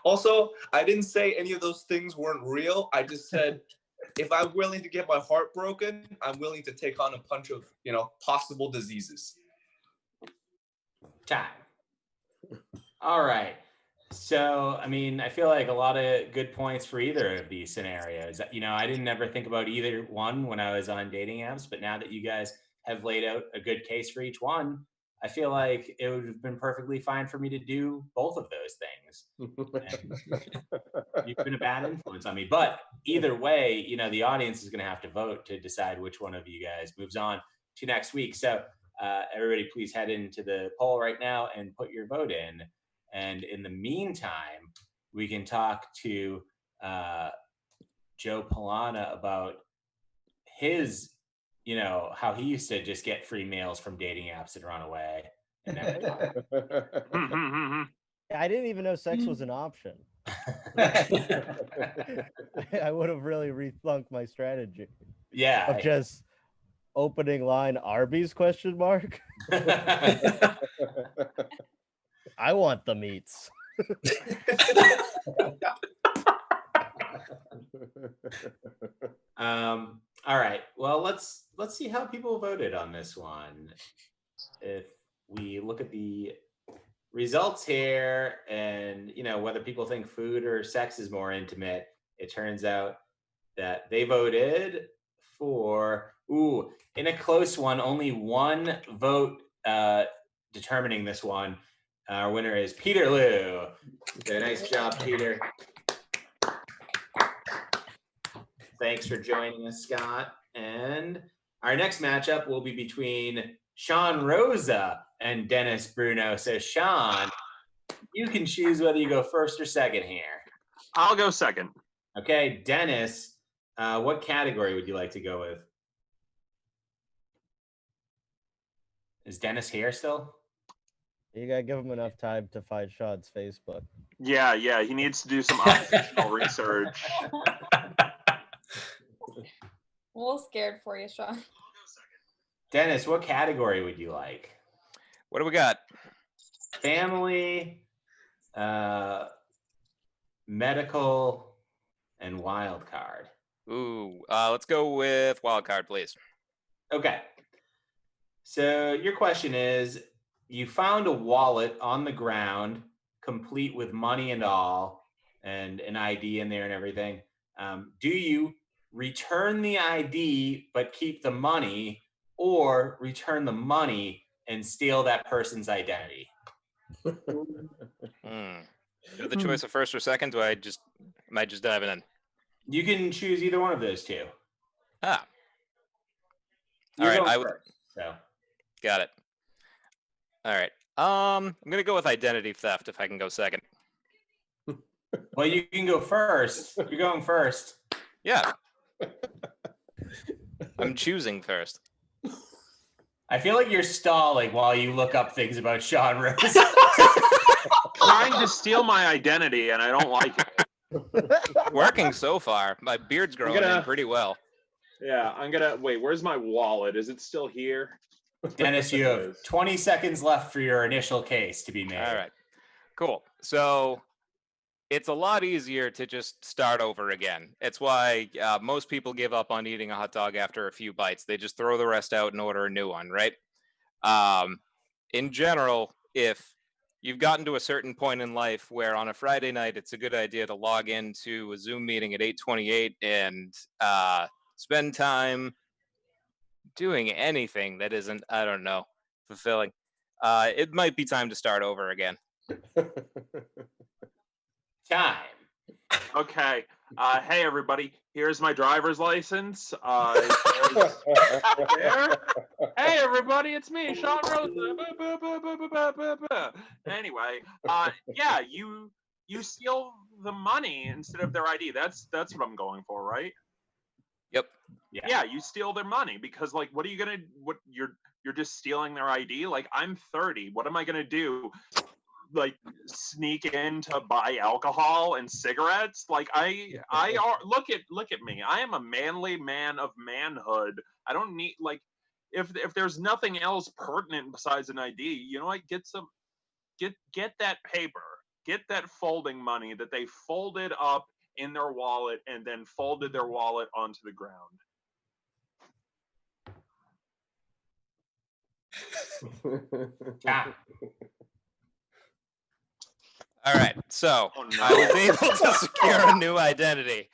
Also, I didn't say any of those things weren't real. I just said, if I'm willing to get my heart broken, I'm willing to take on a bunch of, you know, possible diseases. Time. All right. So, I mean, I feel like a lot of good points for either of these scenarios. You know, I didn't ever think about either one when I was on dating apps, but now that you guys have laid out a good case for each one, I feel like it would have been perfectly fine for me to do both of those things. You've been a bad influence on me. But either way, you know, the audience is going to have to vote to decide which one of you guys moves on to next week. So everybody please head into the poll right now and put your vote in. And in the meantime, we can talk to Joe Polana about his, you know, how he used to just get free meals from dating apps and run away. And I didn't even know sex was an option. I would have really rethunked my strategy. Yeah. Of just opening line Arby's question mark. I want the meats. All right. Well, let's see how people voted on this one. If we look at the results here, and you know whether people think food or sex is more intimate, it turns out that they voted for in a close one, only one vote determining this one. Our winner is Peter Liu. So nice job, Peter. Thanks for joining us, Scott. And our next matchup will be between Sean Rosa and Dennis Bruno. So Sean, you can choose whether you go first or second here. I'll go second. Okay, Dennis, what category would you like to go with? Is Dennis here still? You gotta give him enough time to find Sean's Facebook. Yeah, he needs to do some operational research. A little scared for you, Sean. Dennis, what category would you like? What do we got? Family, medical, and wild card. Ooh, let's go with wild card, please. Okay. So your question is, you found a wallet on the ground, complete with money and all, and an ID in there and everything. Do you return the ID but keep the money, or return the money and steal that person's identity? Give the choice of first or second. Am I just diving in? You can choose either one of those two. Ah. You're All right, going I would. first, so. Got it. All right. I'm gonna go with identity theft if I can go second. Well, you can go first. You're going first. Yeah. I'm choosing first. I feel like you're stalling while you look up things about Sean Rose. Trying to steal my identity, and I don't like it. Working so far. My beard's growing in pretty well. Yeah, I'm gonna wait. Where's my wallet? Is it still here? Dennis, you have 20 seconds left for your initial case to be made. All right, cool. So it's a lot easier to just start over again. It's why most people give up on eating a hot dog after a few bites. They just throw the rest out and order a new one, right? In general, if you've gotten to a certain point in life where on a Friday night, it's a good idea to log into a Zoom meeting at 8:28 and spend time doing anything that isn't, I don't know, fulfilling. It might be time to start over again. Time. Okay. Hey, everybody. Here's my driver's license. There. Hey, everybody. It's me, Sean Rose. Anyway, yeah, you steal the money instead of their ID. That's what I'm going for, right? Yep. Yeah, you steal their money because, like, what are you gonna? What you're just stealing their ID? Like, I'm 30. What am I gonna do? Like, sneak in to buy alcohol and cigarettes? Like, look at me. I am a manly man of manhood. I don't need, like, if there's nothing else pertinent besides an ID, you know what? Get that paper. Get that folding money that they folded up in their wallet and then folded their wallet onto the ground. All right, so Oh, no. I was able to secure a new identity,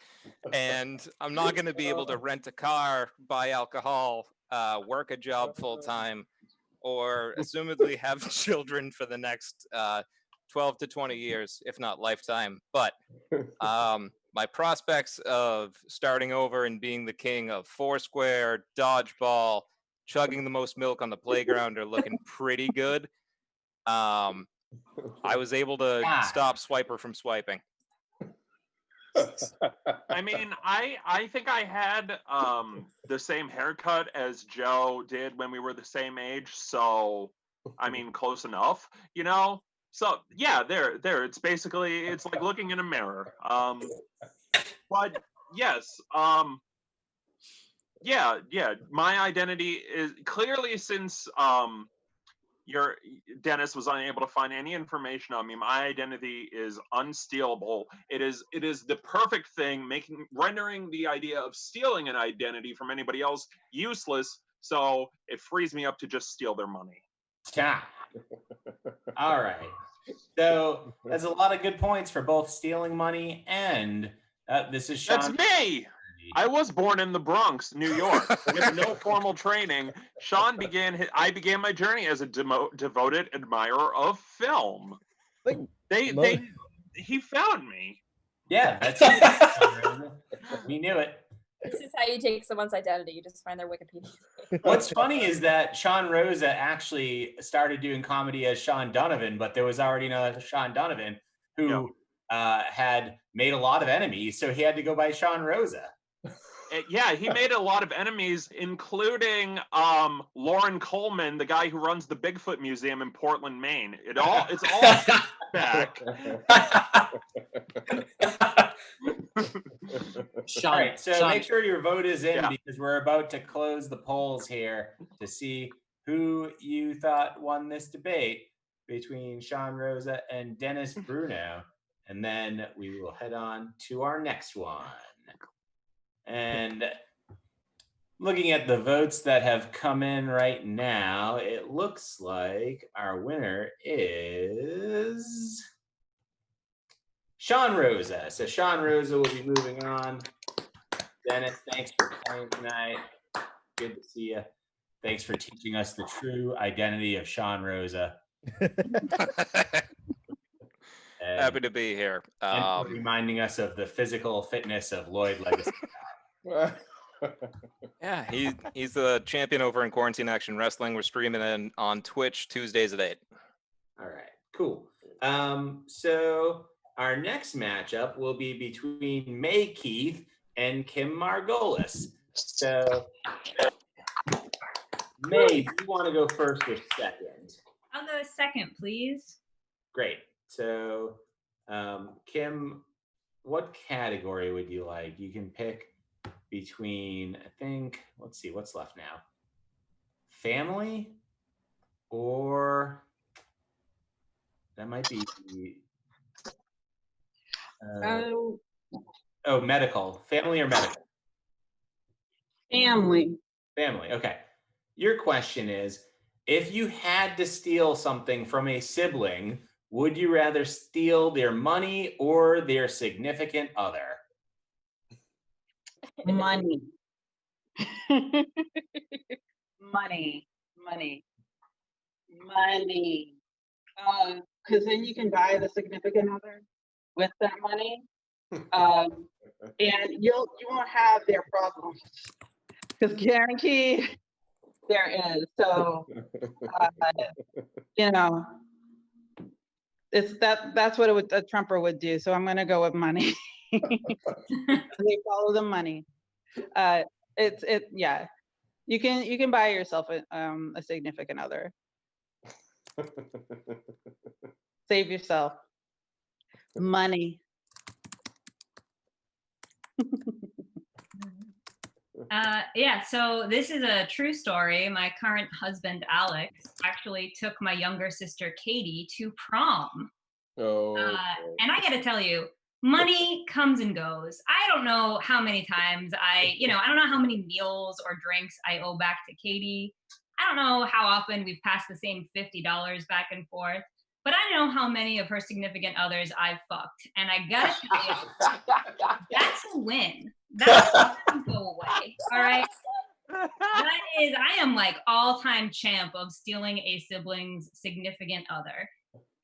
and I'm not going to be able to rent a car, buy alcohol, work a job full time, or assumedly have children for the next 12 to 20 years, if not lifetime. But my prospects of starting over and being the king of Foursquare, dodgeball, chugging the most milk on the playground are looking pretty good. I was able to stop Swiper from swiping. I mean, I think I had the same haircut as Joe did when we were the same age, so I mean, close enough, you know? So yeah, there. It's basically, it's like looking in a mirror. But yes, yeah. My identity is clearly, since Dennis was unable to find any information on me, my identity is unstealable. It is the perfect thing, rendering the idea of stealing an identity from anybody else useless. So it frees me up to just steal their money. Yeah. All right. So that's a lot of good points for both stealing money and this is Sean. That's me. I was born in the Bronx, New York, with no formal training. I began my journey as a devoted admirer of film. He found me. Yeah, that's it. We knew it. This is how you take someone's identity. You just find their Wikipedia. What's funny is that Sean Rosa actually started doing comedy as Sean Donovan, but there was already another Sean Donovan who had made a lot of enemies, so he had to go by Sean Rosa. Yeah, he made a lot of enemies, including Lauren Coleman, the guy who runs the Bigfoot Museum in Portland, Maine. It's all back. All right, so make sure your vote is in because we're about to close the polls here to see who you thought won this debate between Sean Rosa and Dennis Bruno. And then we will head on to our next one. And looking at the votes that have come in right now, it looks like our winner is Sean Rosa. So Sean Rosa will be moving on. Dennis, thanks for playing tonight. Good to see you. Thanks for teaching us the true identity of Sean Rosa. Happy to be here. And for reminding us of the physical fitness of Lloyd Legacy. Yeah, he's the champion over in Quarantine Action Wrestling. We're streaming on Twitch Tuesdays at 8. All right, cool. So our next matchup will be between May Keith and Kim Margolis. So May, do you want to go first or second? I'll go second, please. Great. So, Kim, what category would you like? You can pick between, I think, let's see, what's left now? Family, or that might be, medical. Family or medical? Family. Family, okay. Your question is, if you had to steal something from a sibling, would you rather steal their money or their significant other? Money. Money. Because then you can buy the significant other with that money, and you won't have their problems. Because guaranteed there is. So that's what a Trumper would do. So I'm gonna go with money. They follow the money. Yeah. You can buy yourself a significant other. Save yourself money. Yeah, so this is a true story. My current husband, Alex, actually took my younger sister, Katie, to prom. And I gotta tell you, money comes and goes. I don't know how many times I don't know how many meals or drinks I owe back to Katie. I don't know how often we've passed the same $50 back and forth, but I know how many of her significant others I've fucked. And I gotta tell you, that's a win. That doesn't go away, all right? That is, I am like all-time champ of stealing a sibling's significant other.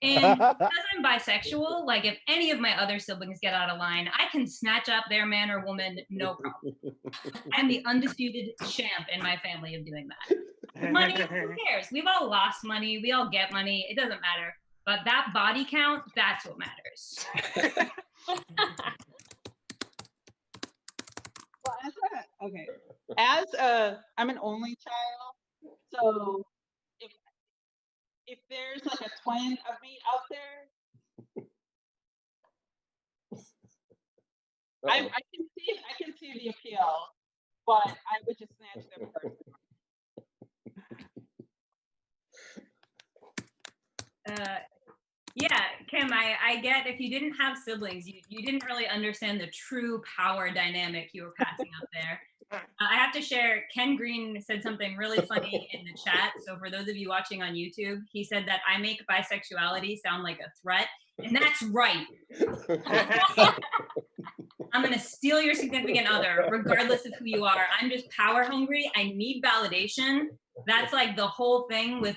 And because I'm bisexual, like if any of my other siblings get out of line, I can snatch up their man or woman, no problem. I'm the undisputed champ in my family of doing that. Money, who cares? We've all lost money. We all get money. It doesn't matter. But that body count, that's what matters. Well, okay. I'm an only child, so if there's like a twin of me out there, I can see the appeal, but I would just snatch them first. Yeah, Kim, I get if you didn't have siblings, you didn't really understand the true power dynamic you were passing out there. I have to share, Ken Green said something really funny in the chat. So for those of you watching on YouTube, he said that I make bisexuality sound like a threat. And that's right. I'm going to steal your significant other, regardless of who you are. I'm just power hungry. I need validation. That's like the whole thing with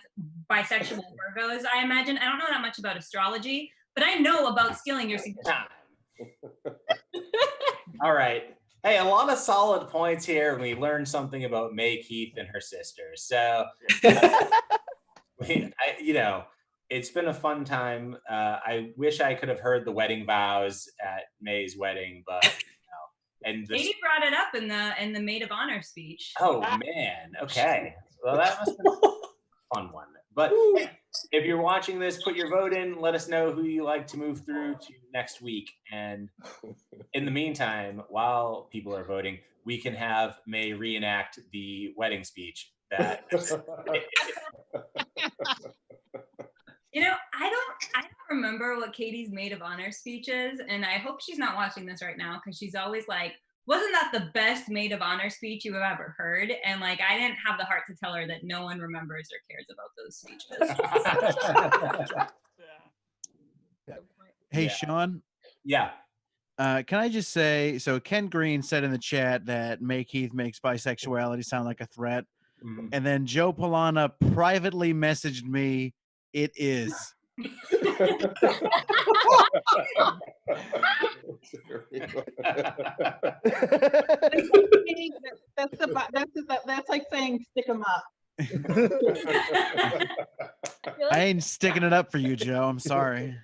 bisexual Virgos, I imagine. I don't know that much about astrology, but I know about stealing your significant other. All right. Hey, a lot of solid points here. We learned something about May Keith and her sisters. So, it's been a fun time. I wish I could have heard the wedding vows at May's wedding, but and Katie brought it up in the maid of honor speech. Oh man. Okay. Well, that must have been a fun one. But hey, if you're watching this, put your vote in. Let us know who you like to move through to next week. And in the meantime, while people are voting, we can have May reenact the wedding speech that I don't remember what Katie's maid of honor speech is, and I hope she's not watching this right now because she's always like, wasn't that the best maid of honor speech you have ever heard? And like, I didn't have the heart to tell her that no one remembers or cares about those speeches. Hey, Sean. Yeah. Can I just say, so Ken Green said in the chat that May Keith makes bisexuality sound like a threat. Mm-hmm. And then Joe Polana privately messaged me, it is. That's like saying stick 'em up. I ain't sticking it up for you, Joe. I'm sorry.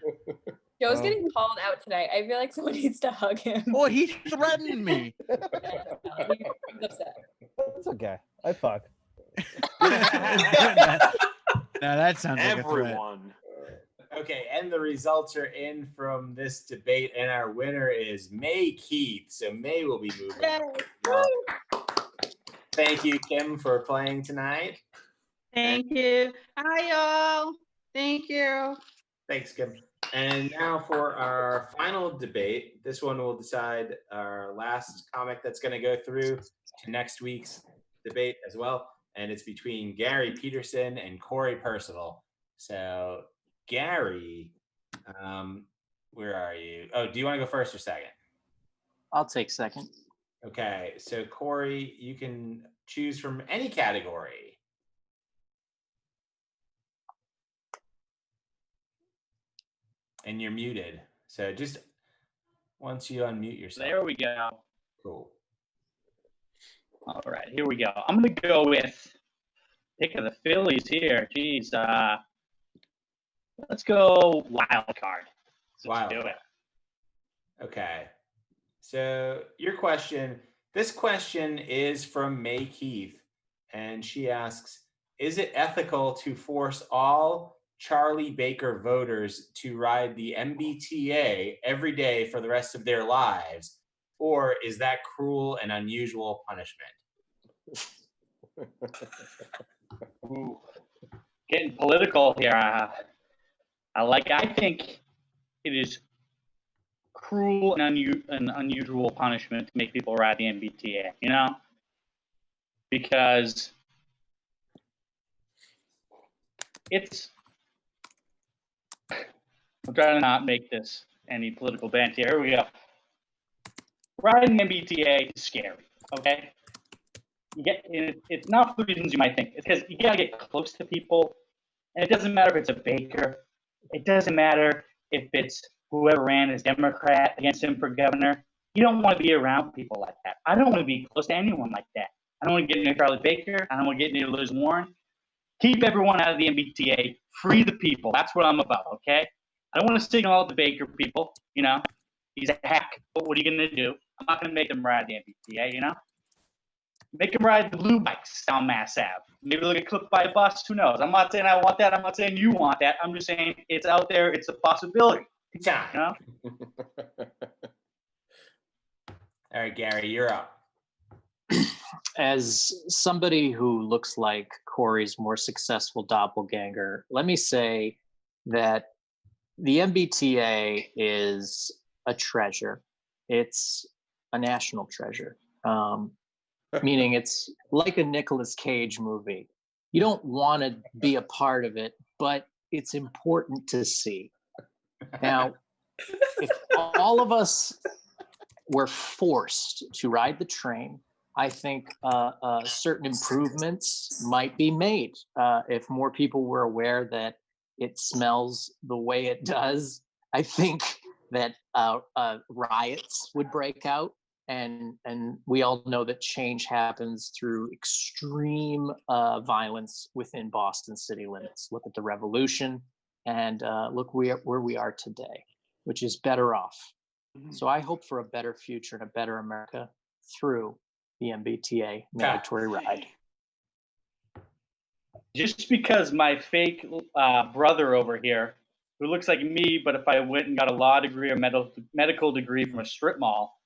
Joe's getting called out today. I feel like someone needs to hug him. Oh, he threatened me. He's upset. It's okay. I fuck. Now that sounds like a threat. Everyone. Okay, and the results are in from this debate, and our winner is May Keith. So May will be moving. Thank you, Kim, for playing tonight. Thank you. Hi, y'all. Thank you. Thanks, Kim. And now for our final debate. This one will decide our last comic that's going to go through to next week's debate as well. And it's between Gary Peterson and Corey Percival. So, Gary, where are you? Oh, do you want to go first or second? I'll take second. Okay, so Corey, you can choose from any category. And you're muted. So just once you unmute yourself. There we go. Cool. All right, here we go. I'm going to go with pick of the Phillies here. Geez, let's go wild card. Let's do it. Okay. So your question, this question is from May Keith, and she asks, is it ethical to force all Charlie Baker voters to ride the MBTA every day for the rest of their lives, or is that cruel and unusual punishment? Ooh, getting political here. I think it is cruel and unusual punishment to make people ride the MBTA, you know? Because it's, I'm trying to not make this any political bent here. Here we go. Riding MBTA is scary, okay? It's not for the reasons you might think. It's because you gotta get close to people, and it doesn't matter if it's a baker. It doesn't matter if it's whoever ran as Democrat against him for governor. You don't want to be around people like that. I don't want to be close to anyone like that. I don't want to get near Charlie Baker. I don't want to get near Liz Warren. Keep everyone out of the MBTA. Free the people. That's what I'm about, okay? I don't want to signal out the Baker people, you know? He's a hack, but what are you going to do? I'm not going to make them ride the MBTA, you know? Make them ride the blue bikes down Mass Ave. Maybe they'll get clipped by a bus. Who knows? I'm not saying I want that. I'm not saying you want that. I'm just saying it's out there. It's a possibility. You know? All right, Gary, you're up. As somebody who looks like Corey's more successful doppelganger, let me say that the MBTA is a treasure. It's a national treasure. Meaning it's like a Nicolas Cage movie. You don't want to be a part of it, but it's important to see. Now, if all of us were forced to ride the train, I think certain improvements might be made. If more people were aware that it smells the way it does, I think that riots would break out. And we all know that change happens through extreme violence within Boston city limits. Look at the revolution and look where we are today, which is better off. So I hope for a better future and a better America through the MBTA mandatory ride. Just because my fake brother over here, who looks like me, but if I went and got a law degree or medical degree from a strip mall,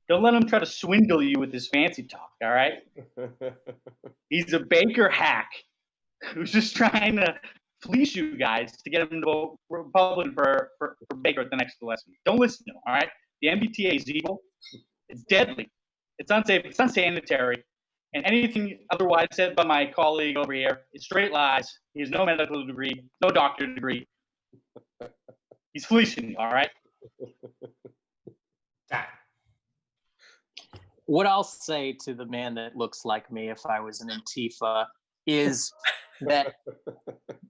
don't let him try to swindle you with his fancy talk, all right? He's a Baker hack who's just trying to fleece you guys to get him to vote Republican for Baker at the next election. Don't listen to him, all right? The MBTA is evil. It's deadly. It's unsafe. It's unsanitary. And anything otherwise said by my colleague over here is straight lies. He has no medical degree, no doctorate degree. He's fleecing you, all right? What I'll say to the man that looks like me if I was an Antifa is that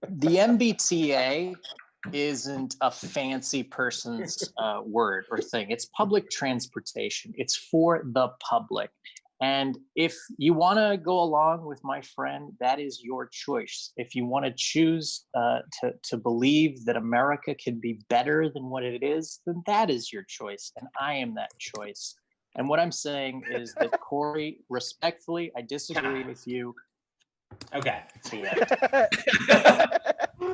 the MBTA isn't a fancy person's word or thing. It's public transportation. It's for the public. And if you want to go along with my friend, that is your choice. If you want to choose to believe that America can be better than what it is, then that is your choice. And I am that choice. And what I'm saying is that, Corey, respectfully, I disagree with you. Okay.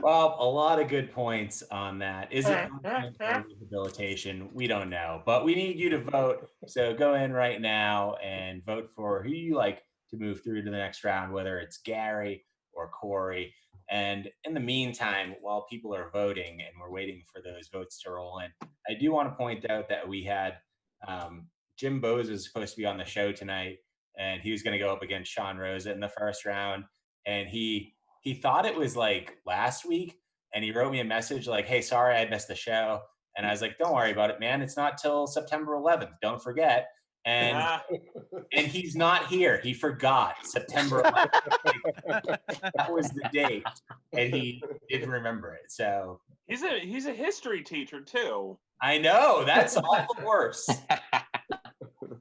Well, a lot of good points on that. Is it punishment or rehabilitation? We don't know, but we need you to vote. So go in right now and vote for who you like to move through to the next round, whether it's Gary or Corey. And in the meantime, while people are voting and we're waiting for those votes to roll in, I do want to point out that we had Jim Bose is supposed to be on the show tonight, and he was going to go up against Sean Rosa in the first round. And he thought it was like last week, and he wrote me a message like, "Hey, sorry I missed the show." And I was like, "Don't worry about it, man. It's not till September 11th. Don't forget." And he's not here. He forgot September 11th. That was the date, and he didn't remember it. So he's a history teacher too. I know, that's all the worse.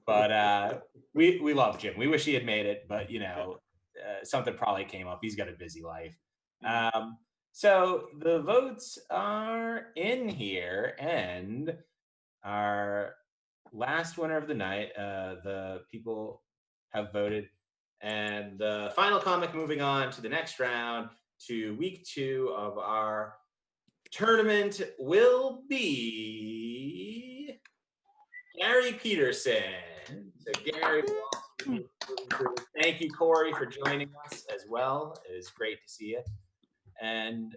But we love Jim. We wish he had made it, but you know, something probably came up. He's got a busy life. So the votes are in here, and our last winner of the night, the people have voted, and the final comic moving on to the next round to week 2 of our tournament will be Gary Peterson. So Gary, thank you, Corey, for joining us as well. It is great to see you. And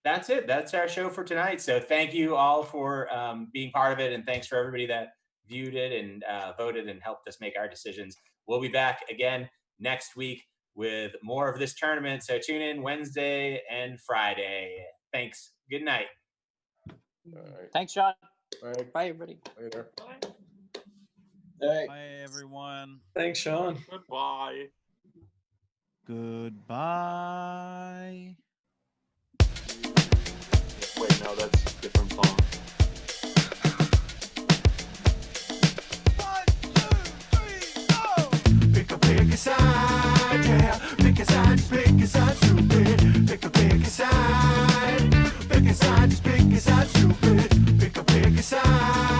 that's it. That's our show for tonight. So thank you all for being part of it, and thanks for everybody that viewed it and voted and helped us make our decisions. We'll be back again next week with more of this tournament. So tune in Wednesday and Friday. Thanks. Good night. Thanks, Sean. All right. Bye, everybody. Later. Bye, everyone. Thanks, Sean. Goodbye. Goodbye. Wait, no, that's a different song. Pick a bigger side, yeah. Pick a side, just pick a side, stupid. Pick a bigger side. Pick a side, just pick a side, stupid. Pick a bigger side.